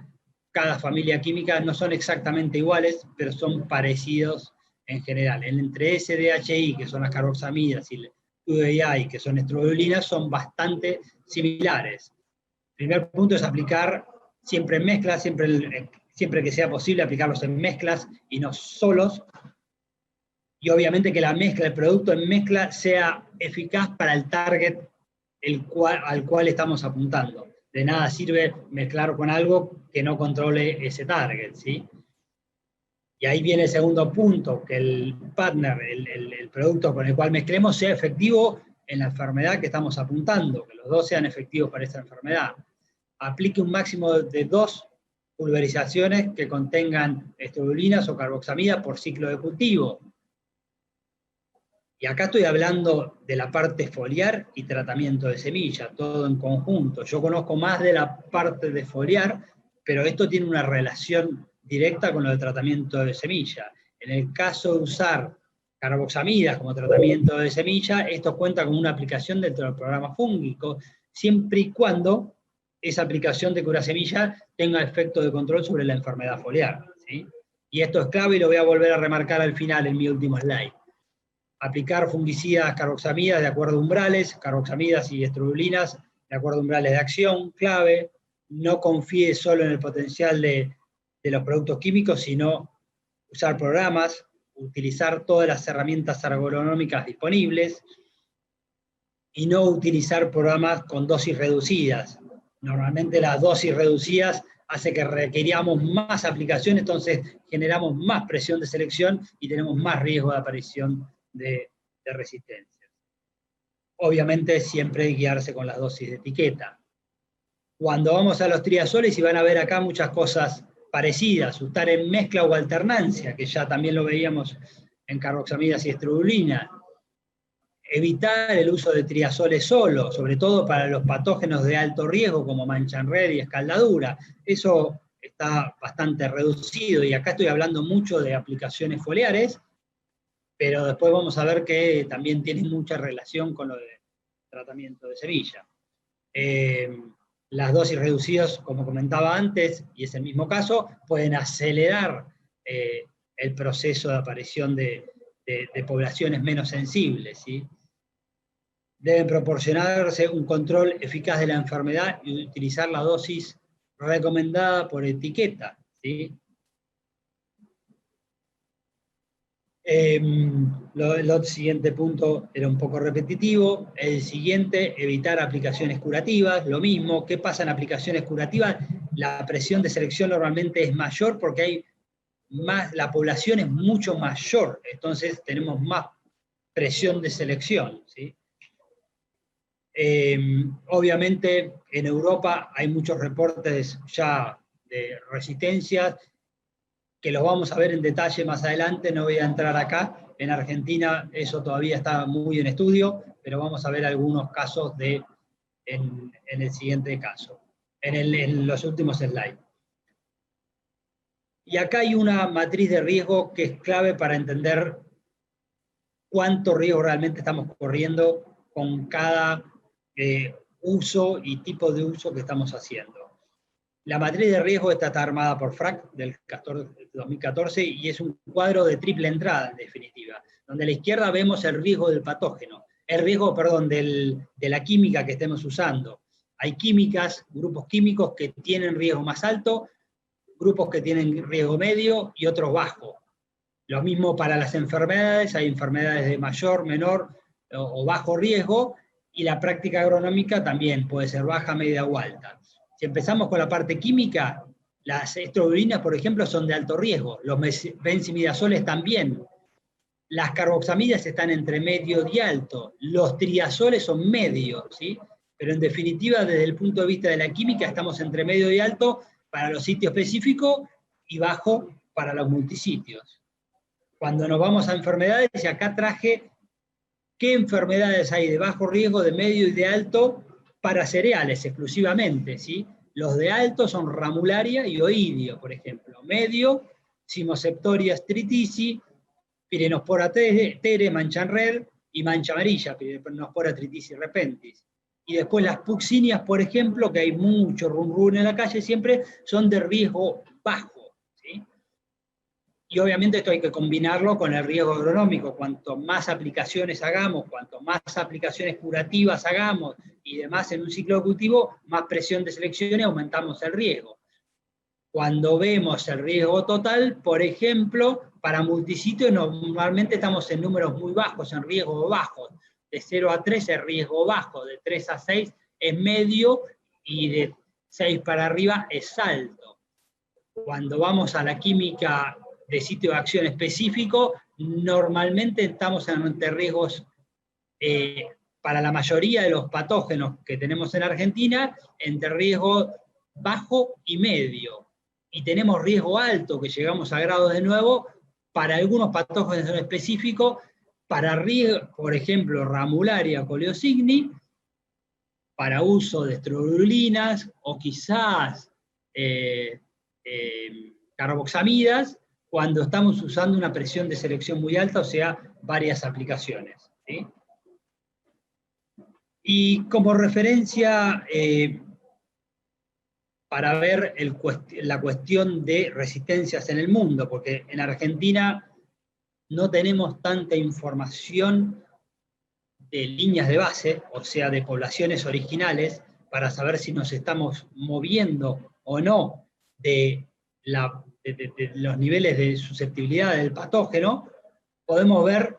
cada familia química no son exactamente iguales, pero son parecidos en general. Entre SDHI, que son las carboxamidas, y UDI, que son estrobirulinas, son bastante similares. El primer punto es aplicar siempre en mezclas, siempre que sea posible aplicarlos en mezclas y no solos. Y obviamente que la mezcla, el producto en mezcla, sea eficaz para el target al cual estamos apuntando. De nada sirve mezclar con algo que no controle ese target, ¿sí? Y ahí viene el segundo punto, que el partner, el producto con el cual mezclemos, sea efectivo en la enfermedad que estamos apuntando, que los dos sean efectivos para esta enfermedad. Aplique un máximo de 2 pulverizaciones que contengan estrulinas o carboxamida por ciclo de cultivo. Y acá estoy hablando de la parte foliar y tratamiento de semilla, todo en conjunto. Yo conozco más de la parte de foliar, pero esto tiene una relación directa con lo del tratamiento de semilla. En el caso de usar carboxamidas como tratamiento de semilla, esto cuenta con una aplicación dentro del programa fúngico, siempre y cuando esa aplicación de cura semilla tenga efecto de control sobre la enfermedad foliar, ¿sí? Y esto es clave y lo voy a volver a remarcar al final en mi último slide. Aplicar fungicidas carboxamidas de acuerdo a umbrales, carboxamidas y estrulinas de acuerdo a umbrales de acción, clave. No confíe solo en el potencial de los productos químicos, sino usar programas, utilizar todas las herramientas agronómicas disponibles y no utilizar programas con dosis reducidas. Normalmente las dosis reducidas hace que requeríamos más aplicación, entonces generamos más presión de selección y tenemos más riesgo de aparición de resistencia. Obviamente siempre hay que guiarse con las dosis de etiqueta. Cuando vamos a los triazoles, y van a ver acá muchas cosas parecidas, usar en mezcla o alternancia, que ya también lo veíamos en carboxamidas y estrudulina. Evitar el uso de triazoles solo, sobre todo para los patógenos de alto riesgo como mancha en red y escaldadura. Eso está bastante reducido, y acá estoy hablando mucho de aplicaciones foliares, pero después vamos a ver que también tiene mucha relación con lo de tratamiento de semilla. Las dosis reducidas, como comentaba antes, y es el mismo caso, pueden acelerar el proceso de aparición de poblaciones menos sensibles, ¿sí? Deben proporcionarse un control eficaz de la enfermedad y utilizar la dosis recomendada por etiqueta, ¿sí? El siguiente punto era un poco repetitivo. El siguiente, evitar aplicaciones curativas. Lo mismo, ¿qué pasa en aplicaciones curativas? La presión de selección normalmente es mayor porque hay más, la población es mucho mayor, entonces tenemos más presión de selección, ¿sí? Obviamente en Europa hay muchos reportes ya de resistencias, que los vamos a ver en detalle más adelante, no voy a entrar acá. En Argentina eso todavía está muy en estudio, pero vamos a ver algunos casos en el siguiente caso, en los últimos slides. Y acá hay una matriz de riesgo que es clave para entender cuánto riesgo realmente estamos corriendo con cada uso y tipo de uso que estamos haciendo. La matriz de riesgo está armada por FRAC del 2014 y es un cuadro de triple entrada, en definitiva, donde a la izquierda vemos el riesgo del patógeno, el riesgo, perdón, de la química que estemos usando. Hay químicas, grupos químicos que tienen riesgo más alto, grupos que tienen riesgo medio y otros bajo. Lo mismo para las enfermedades, hay enfermedades de mayor, menor o bajo riesgo, y la práctica agronómica también puede ser baja, media o alta. Si empezamos con la parte química, las estrobilinas, por ejemplo, son de alto riesgo, los benzimidazoles también, las carboxamidas están entre medio y alto, los triazoles son medios, ¿sí? Pero en definitiva, desde el punto de vista de la química, estamos entre medio y alto para los sitios específicos y bajo para los multisitios. Cuando nos vamos a enfermedades, y acá traje qué enfermedades hay de bajo riesgo, de medio y de alto para cereales exclusivamente, ¿sí? Los de alto son ramularia y oidio, por ejemplo. Medio, Cimoseptoria stritici, Pirenospora tere, mancha en red, y mancha amarilla, Pirenospora tritici repentis. Y después las puccinias, por ejemplo, que hay mucho rum en la calle siempre, son de riesgo bajo, ¿sí? Y obviamente esto hay que combinarlo con el riesgo agronómico. Cuanto más aplicaciones hagamos, cuanto más aplicaciones curativas hagamos y demás en un ciclo de cultivo, más presión de selección y aumentamos el riesgo. Cuando vemos el riesgo total, por ejemplo, para multisitio normalmente estamos en números muy bajos, en riesgo bajos. De 0 a 3 es riesgo bajo, de 3 a 6 es medio y de 6 para arriba es alto. Cuando vamos a la química de sitio de acción específico, normalmente estamos entre riesgos para la mayoría de los patógenos que tenemos en Argentina, entre riesgo bajo y medio. Y tenemos riesgo alto, que llegamos a grados de nuevo, para algunos patógenos en específico, para riesgo, por ejemplo, Ramularia coleosigni, para uso de estrobirulinas, o quizás carboxamidas, cuando estamos usando una presión de selección muy alta, o sea, varias aplicaciones, ¿sí? Y como referencia, para ver la cuestión de resistencias en el mundo, porque en Argentina no tenemos tanta información de líneas de base, o sea, de poblaciones originales, para saber si nos estamos moviendo o no de los niveles de susceptibilidad del patógeno. Podemos ver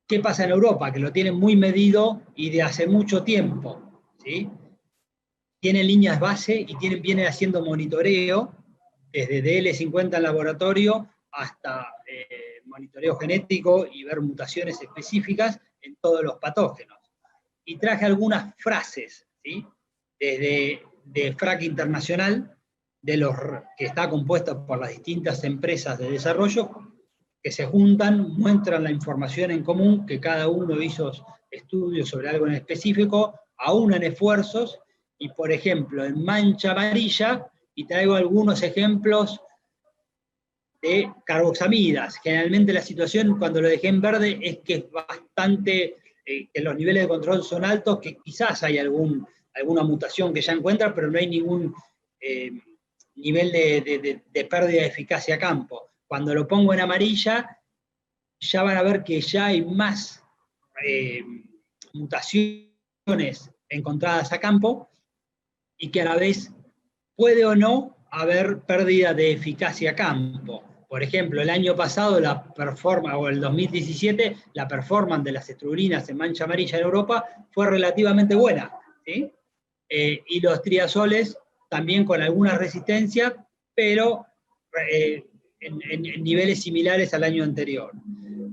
qué pasa en Europa, que lo tienen muy medido y de hace mucho tiempo, ¿sí? Tienen líneas base y vienen haciendo monitoreo, desde DL50 en laboratorio hasta monitoreo genético y ver mutaciones específicas en todos los patógenos. Y traje algunas frases, ¿sí? Desde de FRAC Internacional, que está compuesta por las distintas empresas de desarrollo, que se juntan, muestran la información en común, que cada uno hizo estudios sobre algo en específico, aunan esfuerzos, y por ejemplo, en mancha amarilla, y traigo algunos ejemplos de carboxamidas. Generalmente la situación, cuando lo dejé en verde, es que es bastante, que los niveles de control son altos, que quizás hay alguna mutación que ya encuentra, pero no hay ningún nivel de pérdida de eficacia a campo. Cuando lo pongo en amarilla, ya van a ver que ya hay más mutaciones encontradas a campo, y que a la vez puede o no haber pérdida de eficacia a campo. Por ejemplo, el año pasado, o el 2017, la performance de las estrobilinas en mancha amarilla en Europa fue relativamente buena, ¿sí? Y los triazoles también con alguna resistencia, pero en niveles similares al año anterior.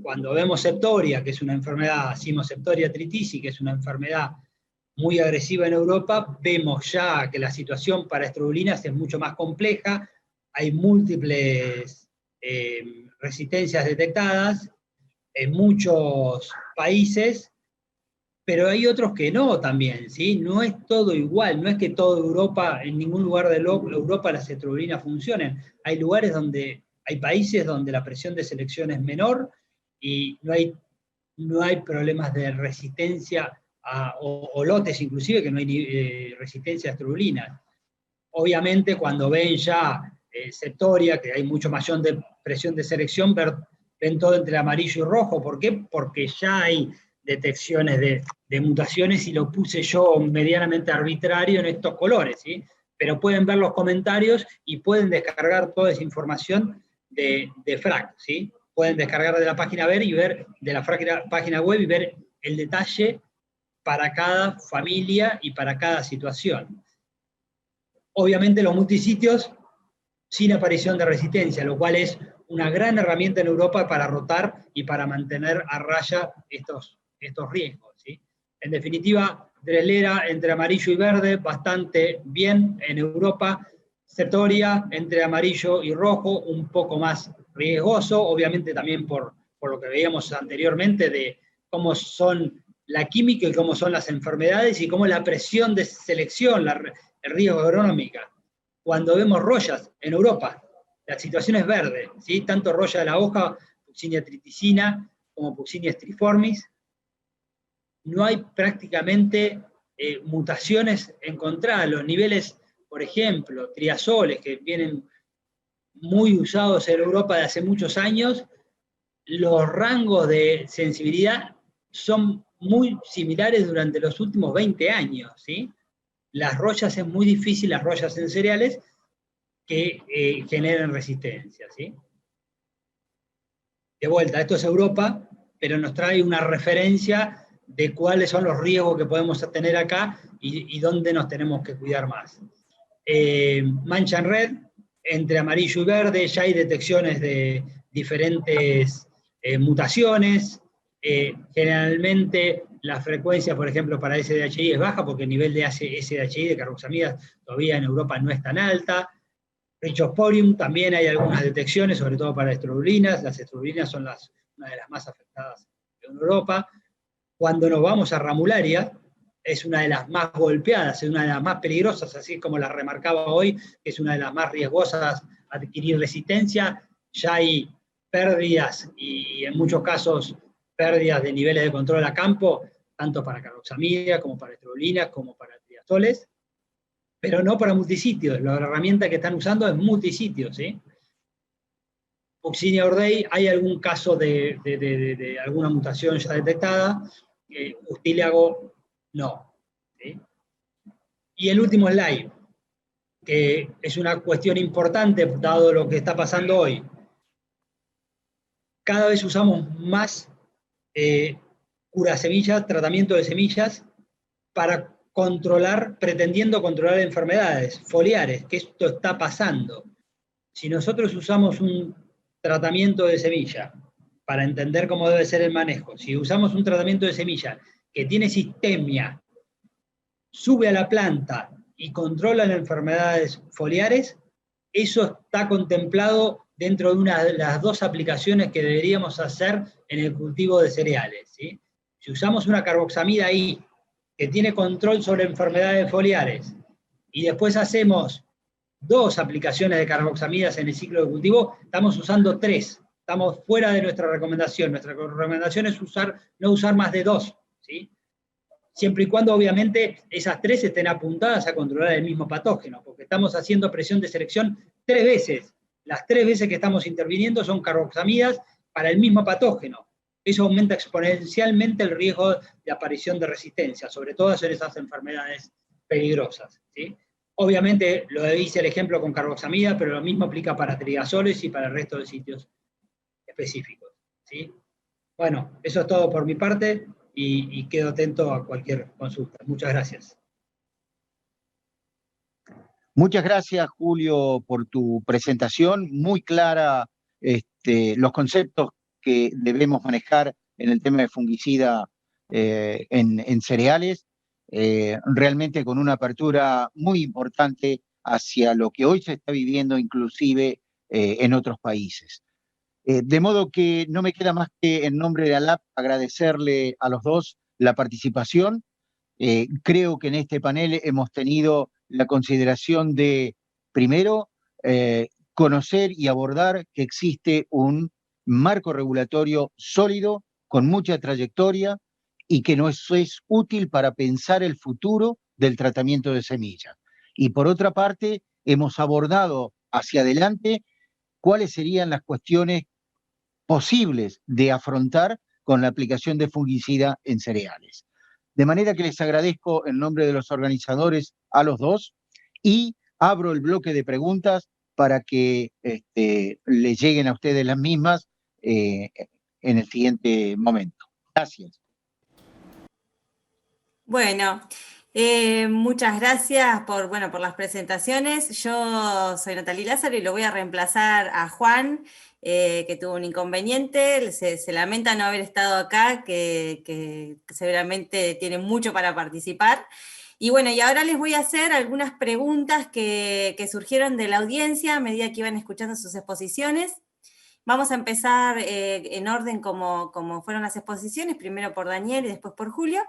Cuando vemos septoria, que es una enfermedad, Cimoseptoria tritisi, que es una enfermedad muy agresiva en Europa, vemos ya que la situación para estrobilinas es mucho más compleja, hay múltiples resistencias detectadas en muchos países, pero hay otros que no también, ¿sí? No es todo igual, no es que toda Europa, en ningún lugar de Europa las estrobilinas funcionen. Hay países donde la presión de selección es menor y no hay problemas de resistencia o lotes inclusive, que no hay resistencia a estrobilinas. Obviamente cuando ven ya septoria, que hay mucho mayor de presión de selección, ven todo entre amarillo y rojo. ¿Por qué? Porque ya hay detecciones de mutaciones y lo puse yo medianamente arbitrario en estos colores, ¿sí? Pero pueden ver los comentarios y pueden descargar toda esa información de FRAC, ¿sí? Pueden descargar de la página de la página web y ver el detalle para cada familia y para cada situación. Obviamente los multisitios sin aparición de resistencia, lo cual es una gran herramienta en Europa para rotar y para mantener a raya estos riesgos, ¿sí? En definitiva, Dreslera entre amarillo y verde, bastante bien en Europa. Septoria entre amarillo y rojo, un poco más riesgoso, obviamente también por lo que veíamos anteriormente de cómo son la química y cómo son las enfermedades y cómo la presión de selección, el riesgo agronómica. Cuando vemos rollas en Europa, la situación es verde, ¿sí? Tanto roya de la hoja, Puccinia triticina, como Puccinia striformis. No hay prácticamente mutaciones encontradas. Los niveles, por ejemplo, triazoles, que vienen muy usados en Europa de hace muchos años, los rangos de sensibilidad son muy similares durante los últimos 20 años, ¿sí? Las rollas es muy difícil, las rollas en cereales, que generen resistencia, ¿sí? De vuelta, esto es Europa, pero nos trae una referencia de cuáles son los riesgos que podemos tener acá y dónde nos tenemos que cuidar más. Mancha en red, entre amarillo y verde, ya hay detecciones de diferentes mutaciones. Generalmente La frecuencia, por ejemplo, para SDHI es baja porque el nivel de SDHI, de carboxamidas, todavía en Europa no es tan alta. Richosporium también hay algunas detecciones, sobre todo para estrobilinas. Las estrobilinas son una de las más afectadas en Europa. Cuando nos vamos a Ramularia, es una de las más golpeadas, es una de las más peligrosas, así como la remarcaba hoy, que es una de las más riesgosas adquirir resistencia. Ya hay pérdidas y en muchos casos pérdidas de niveles de control a campo, tanto para carboxamida como para estrobilinas, como para triazoles, pero no para multisitios. La herramienta que están usando es multisitios, ¿sí? Oxinia Ordei, hay algún caso de alguna mutación ya detectada, Ustílago no. ¿Sí? Y el último slide, que es una cuestión importante dado lo que está pasando hoy. Cada vez usamos más curasemillas, tratamiento de semillas, para pretendiendo controlar enfermedades foliares, que esto está pasando. Si nosotros usamos un tratamiento de semilla para entender cómo debe ser el manejo, si usamos un tratamiento de semilla que tiene sistemia, sube a la planta y controla las enfermedades foliares, eso está contemplado dentro de una de las dos aplicaciones que deberíamos hacer en el cultivo de cereales, ¿sí? Si usamos una carboxamida ahí, que tiene control sobre enfermedades foliares, y después hacemos 2 aplicaciones de carboxamidas en el ciclo de cultivo, estamos usando 3. Estamos fuera de nuestra recomendación. Nuestra recomendación es no usar más de 2, ¿sí? Siempre y cuando, obviamente, esas 3 estén apuntadas a controlar el mismo patógeno, porque estamos haciendo presión de selección 3 veces. Las 3 veces que estamos interviniendo son carboxamidas para el mismo patógeno. Eso aumenta exponencialmente el riesgo de aparición de resistencia, sobre todo en esas enfermedades peligrosas, ¿sí? Obviamente, lo hice el ejemplo con carboxamida, pero lo mismo aplica para triazoles y para el resto de sitios específicos, ¿sí? Bueno, eso es todo por mi parte y quedo atento a cualquier consulta. Muchas gracias. Muchas gracias, Julio, por tu presentación, muy clara los conceptos que debemos manejar en el tema de fungicida en cereales, realmente con una apertura muy importante hacia lo que hoy se está viviendo inclusive en otros países. De modo que no me queda más que en nombre de ALAP agradecerle a los dos la participación. Creo que en este panel hemos tenido la consideración de, primero, conocer y abordar que existe un marco regulatorio sólido, con mucha trayectoria, y que nos es útil para pensar el futuro del tratamiento de semillas. Y por otra parte, hemos abordado hacia adelante cuáles serían las cuestiones posibles de afrontar con la aplicación de fungicida en cereales. De manera que les agradezco en nombre de los organizadores a los dos y abro el bloque de preguntas para que les lleguen a ustedes las mismas en el siguiente momento. Gracias. Bueno, muchas gracias por las presentaciones. Yo soy Natalie Lázaro y lo voy a reemplazar a Juan, que tuvo un inconveniente. Se lamenta no haber estado acá, que seguramente tiene mucho para participar. Y bueno, y ahora les voy a hacer algunas preguntas que surgieron de la audiencia a medida que iban escuchando sus exposiciones. Vamos a empezar en orden como fueron las exposiciones, primero por Daniel y después por Julio.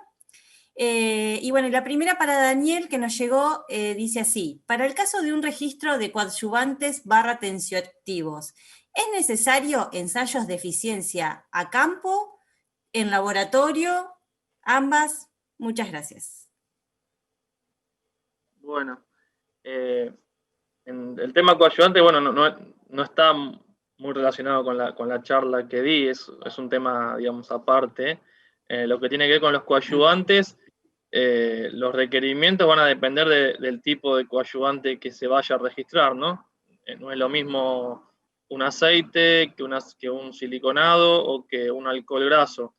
Y bueno, la primera para Daniel que nos llegó dice así: para el caso de un registro de coadyuvantes / tensioactivos, ¿es necesario ensayos de eficiencia a campo, en laboratorio, ambas? Muchas gracias. Bueno, en el tema coadyuvante, bueno, no está muy relacionado con la charla que di, es un tema, digamos, aparte. Lo que tiene que ver con los coadyuvantes, los requerimientos van a depender del tipo de coadyuvante que se vaya a registrar, ¿no? No es lo mismo un aceite que un siliconado o que un alcohol graso.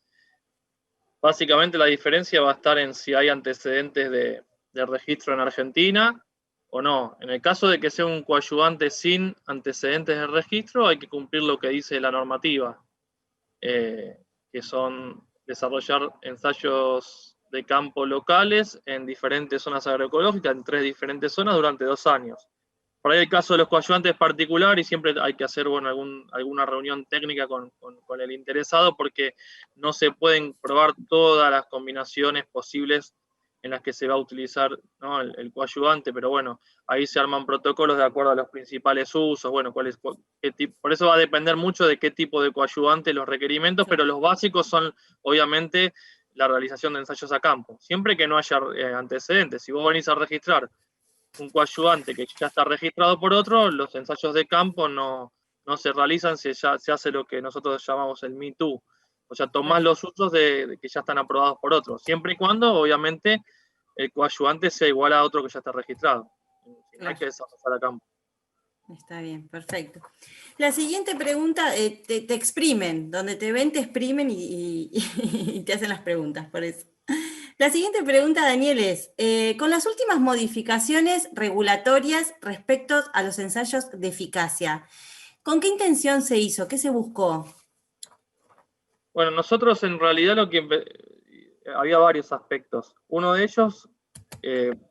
Básicamente la diferencia va a estar en si hay antecedentes de registro en Argentina o no. En el caso de que sea un coadyuvante sin antecedentes de registro, hay que cumplir lo que dice la normativa, que son desarrollar ensayos de campo locales en diferentes zonas agroecológicas, en 3 diferentes zonas durante 2 años. Por ahí el caso de los coadyuvantes es particular y siempre hay que hacer alguna reunión técnica con el interesado porque no se pueden probar todas las combinaciones posibles en las que se va a utilizar, ¿no? el coadyuvante, pero bueno, ahí se arman protocolos de acuerdo a los principales usos, bueno, por eso va a depender mucho de qué tipo de coadyuvante, los requerimientos, pero los básicos son obviamente la realización de ensayos a campo, siempre que no haya antecedentes. Si vos venís a registrar un coadyuvante que ya está registrado por otro, los ensayos de campo no se realizan, se hace lo que nosotros llamamos el Me Too. O sea, tomás los usos de que ya están aprobados por otros, siempre y cuando, obviamente, el coadyuvante sea igual a otro que ya está registrado. No hay que desarrollar a campo. Está bien, perfecto. La siguiente pregunta, te exprimen, donde te ven te exprimen y te hacen las preguntas, por eso. La siguiente pregunta, Daniel, es, con las últimas modificaciones regulatorias respecto a los ensayos de eficacia, ¿con qué intención se hizo? ¿Qué se buscó? Bueno, nosotros en realidad había varios aspectos. Uno de ellos,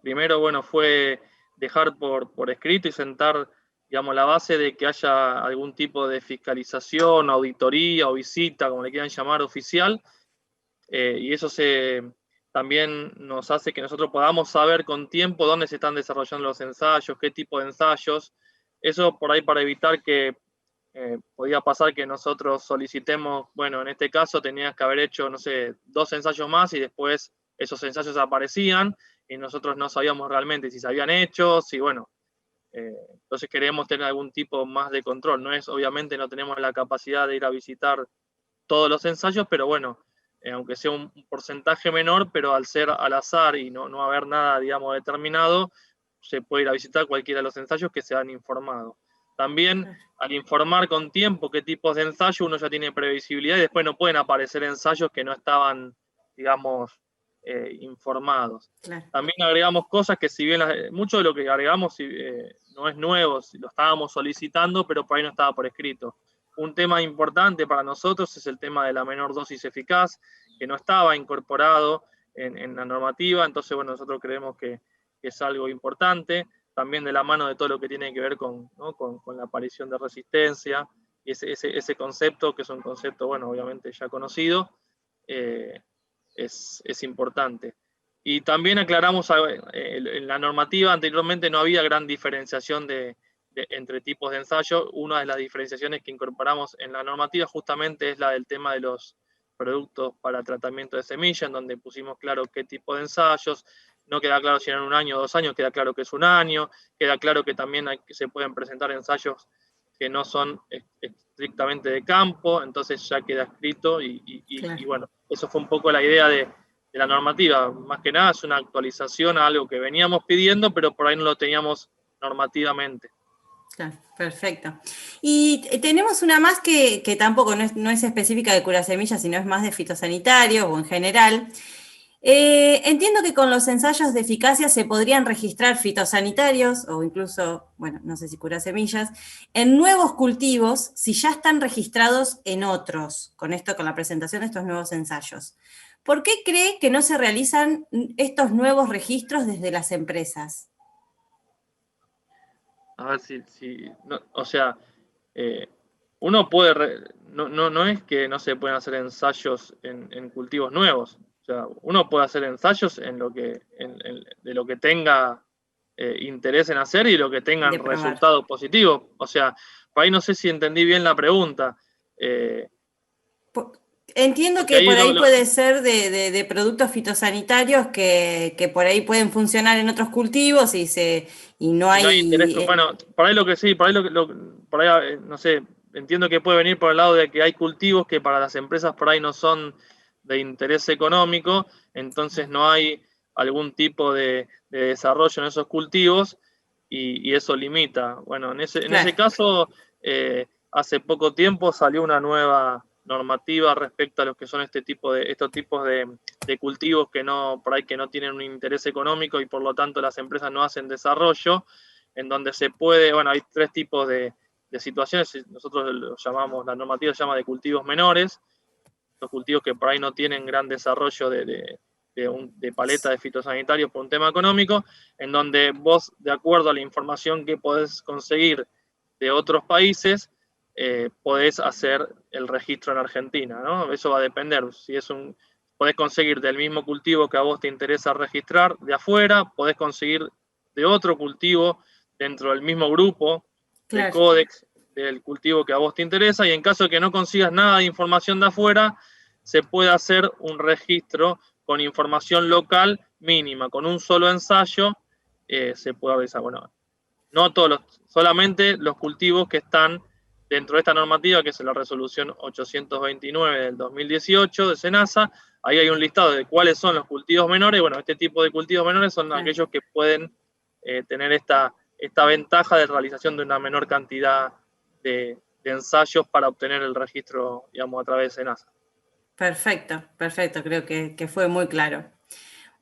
primero, bueno, fue dejar por escrito y sentar, digamos, la base de que haya algún tipo de fiscalización, auditoría o visita, como le quieran llamar, oficial, y eso también nos hace que nosotros podamos saber con tiempo dónde se están desarrollando los ensayos, qué tipo de ensayos. Eso por ahí para evitar que podía pasar que nosotros solicitemos, bueno, en este caso tenías que haber hecho, no sé, 2 ensayos más y después esos ensayos aparecían y nosotros no sabíamos realmente si se habían hecho, si bueno. Entonces queremos tener algún tipo más de control. Obviamente no tenemos la capacidad de ir a visitar todos los ensayos, pero bueno, aunque sea un porcentaje menor, pero al ser al azar y no haber nada, digamos, determinado, se puede ir a visitar cualquiera de los ensayos que se han informado. También, al informar con tiempo qué tipos de ensayo, uno ya tiene previsibilidad y después no pueden aparecer ensayos que no estaban, digamos, informados. Claro. También agregamos cosas que si bien mucho de lo que agregamos no es nuevo, lo estábamos solicitando, pero por ahí no estaba por escrito. Un tema importante para nosotros es el tema de la menor dosis eficaz, que no estaba incorporado en la normativa, entonces bueno, nosotros creemos que es algo importante, también de la mano de todo lo que tiene que ver con la aparición de resistencia, y ese concepto, que es un concepto, bueno, obviamente ya conocido, es importante. Y también aclaramos, en la normativa anteriormente no había gran diferenciación entre tipos de ensayo. Una de las diferenciaciones que incorporamos en la normativa justamente es la del tema de los productos para tratamiento de semilla, en donde pusimos claro qué tipo de ensayos. No queda claro si eran 1 año o 2 años, queda claro que es 1 año, queda claro que también se pueden presentar ensayos que no son estrictamente de campo, entonces ya queda escrito Claro. y bueno, eso fue un poco la idea de la normativa. Más que nada es una actualización a algo que veníamos pidiendo, pero por ahí no lo teníamos normativamente. Claro, perfecto. Y tenemos una más que tampoco no es específica de curasemillas, sino es más de fitosanitarios o en general. Entiendo que con los ensayos de eficacia se podrían registrar fitosanitarios o incluso, bueno, no sé si curasemillas, en nuevos cultivos si ya están registrados en otros, con la presentación de estos nuevos ensayos. ¿Por qué cree que no se realizan estos nuevos registros desde las empresas? A ver o sea, uno puede, no es que no se pueden hacer ensayos en cultivos nuevos. O sea, uno puede hacer ensayos de lo que tenga interés en hacer y lo que tengan resultados positivos. O sea, por ahí no sé si entendí bien la pregunta. Entiendo que por ahí puede ser de productos fitosanitarios que por ahí pueden funcionar en otros cultivos y no hay interés. Bueno, por ahí no sé, entiendo que puede venir por el lado de que hay cultivos que para las empresas por ahí no son de interés económico, entonces no hay algún tipo de desarrollo en esos cultivos y eso limita. Bueno, en ese caso, hace poco tiempo salió una nueva normativa respecto a los que son estos tipos de cultivos que por ahí que no tienen un interés económico y por lo tanto las empresas no hacen desarrollo, en donde se puede, bueno, hay 3 tipos de situaciones, nosotros lo llamamos, la normativa se llama de cultivos menores, los cultivos que por ahí no tienen gran desarrollo de paleta de fitosanitarios por un tema económico, en donde vos, de acuerdo a la información que podés conseguir de otros países, podés hacer el registro en Argentina, ¿no? Eso va a depender. Si podés conseguir del mismo cultivo que a vos te interesa registrar de afuera, podés conseguir de otro cultivo dentro del mismo grupo de códex del cultivo que a vos te interesa, y en caso de que no consigas nada de información de afuera, se puede hacer un registro con información local mínima, con un solo ensayo se puede realizar. Bueno, no todos solamente los cultivos que están dentro de esta normativa, que es la resolución 829 del 2018 de SENASA. Ahí hay un listado de cuáles son los cultivos menores. Bueno, este tipo de cultivos menores son aquellos que pueden tener esta ventaja de realización de una menor cantidad de ensayos para obtener el registro, digamos, a través de SENASA. Perfecto, creo que fue muy claro.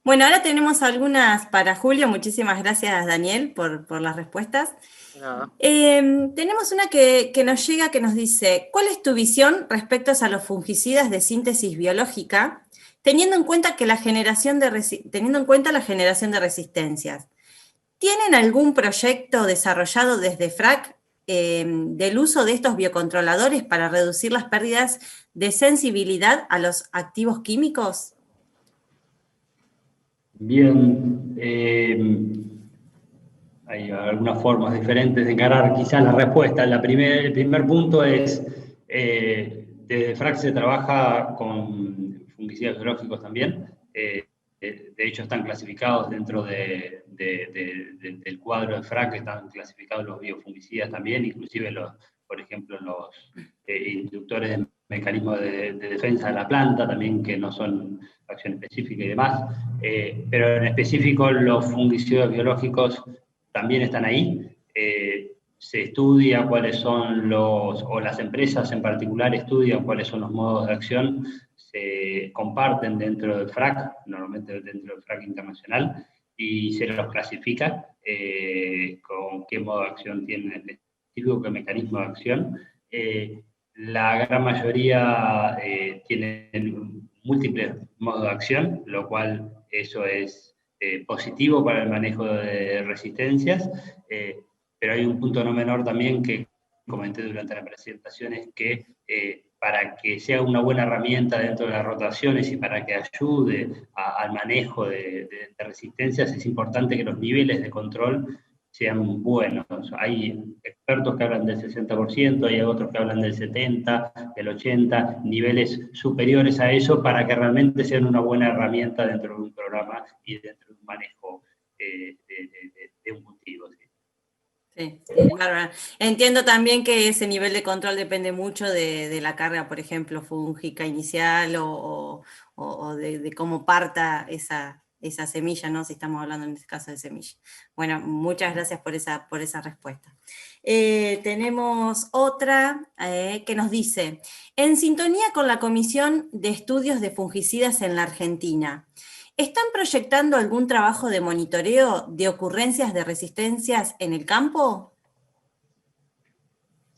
Bueno, ahora tenemos algunas para Julio. Muchísimas gracias, Daniel, por las respuestas. Tenemos una que nos llega, que nos dice: ¿cuál es tu visión respecto a los fungicidas de síntesis biológica, teniendo en cuenta la generación de resistencias? ¿Tienen algún proyecto desarrollado desde FRAC del uso de estos biocontroladores para reducir las pérdidas de sensibilidad a los activos químicos? Bien, hay algunas formas diferentes de encarar quizás la respuesta. El primer punto es, desde FRAC se trabaja con fungicidas biológicos también. De hecho, están clasificados dentro del cuadro de FRAC, están clasificados los biofungicidas también, inclusive por ejemplo, los inductores de mecanismos de defensa de la planta, también, que no son acción específica y demás, pero en específico los fungicidas biológicos también están ahí. Se estudia cuáles son o las empresas en particular estudian cuáles son los modos de acción, se comparten dentro del FRAC, normalmente dentro del FRAC internacional, y se los clasifica con qué modo de acción tienen específico, qué mecanismo de acción. La gran mayoría tienen múltiples modos de acción, lo cual eso es positivo para el manejo de resistencias, pero hay un punto no menor también que comenté durante la presentación, es que para que sea una buena herramienta dentro de las rotaciones y para que ayude al manejo de resistencias, es importante que los niveles de control sean buenos. Hay expertos que hablan del 60%, hay otros que hablan del 70%, del 80%, niveles superiores a eso, para que realmente sean una buena herramienta dentro de un programa y dentro de un manejo de un cultivo. Sí, bárbaro. Entiendo también que ese nivel de control depende mucho de la carga, por ejemplo, fúngica inicial o de cómo parta esa semilla, ¿no? Si estamos hablando en este caso de semilla. Bueno, muchas gracias por esa respuesta. Tenemos otra que nos dice: en sintonía con la Comisión de Estudios de Fungicidas en la Argentina, ¿están proyectando algún trabajo de monitoreo de ocurrencias de resistencias en el campo?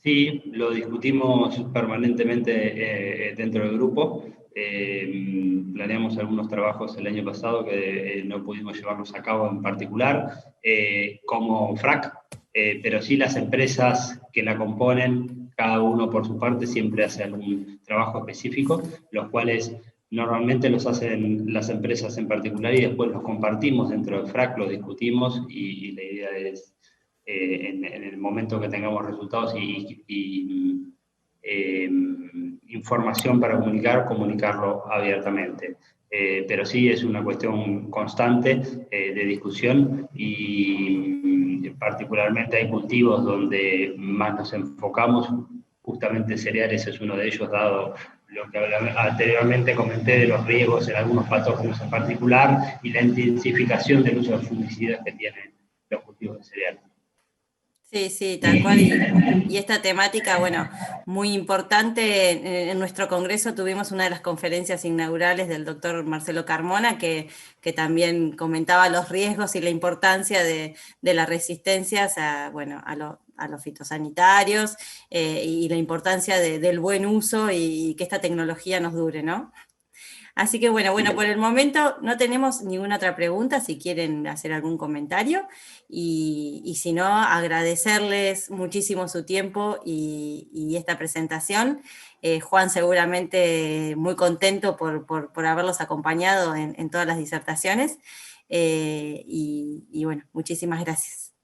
Sí, lo discutimos permanentemente dentro del grupo. Planeamos algunos trabajos el año pasado que no pudimos llevarlos a cabo en particular, como FRAC, pero sí las empresas que la componen, cada uno por su parte, siempre hace algún trabajo específico, los cuales normalmente los hacen las empresas en particular y después los compartimos dentro del FRAC, los discutimos y la idea es, en el momento que tengamos resultados y información para comunicarlo abiertamente. Pero sí es una cuestión constante de discusión y particularmente hay cultivos donde más nos enfocamos, justamente cereales es uno de ellos, dado lo que anteriormente comenté de los riesgos en algunos patógenos en particular y la intensificación del uso de fungicidas que tienen los cultivos de cereales. Sí, tal cual. Y esta temática, bueno, muy importante. En nuestro congreso tuvimos una de las conferencias inaugurales del doctor Marcelo Carmona, que también comentaba los riesgos y la importancia de las resistencias a los fitosanitarios y la importancia del buen uso y que esta tecnología nos dure, ¿no? Así que bueno, por el momento no tenemos ninguna otra pregunta, si quieren hacer algún comentario, y si no, agradecerles muchísimo su tiempo y esta presentación. Juan seguramente muy contento por haberlos acompañado en todas las disertaciones, y bueno, muchísimas gracias.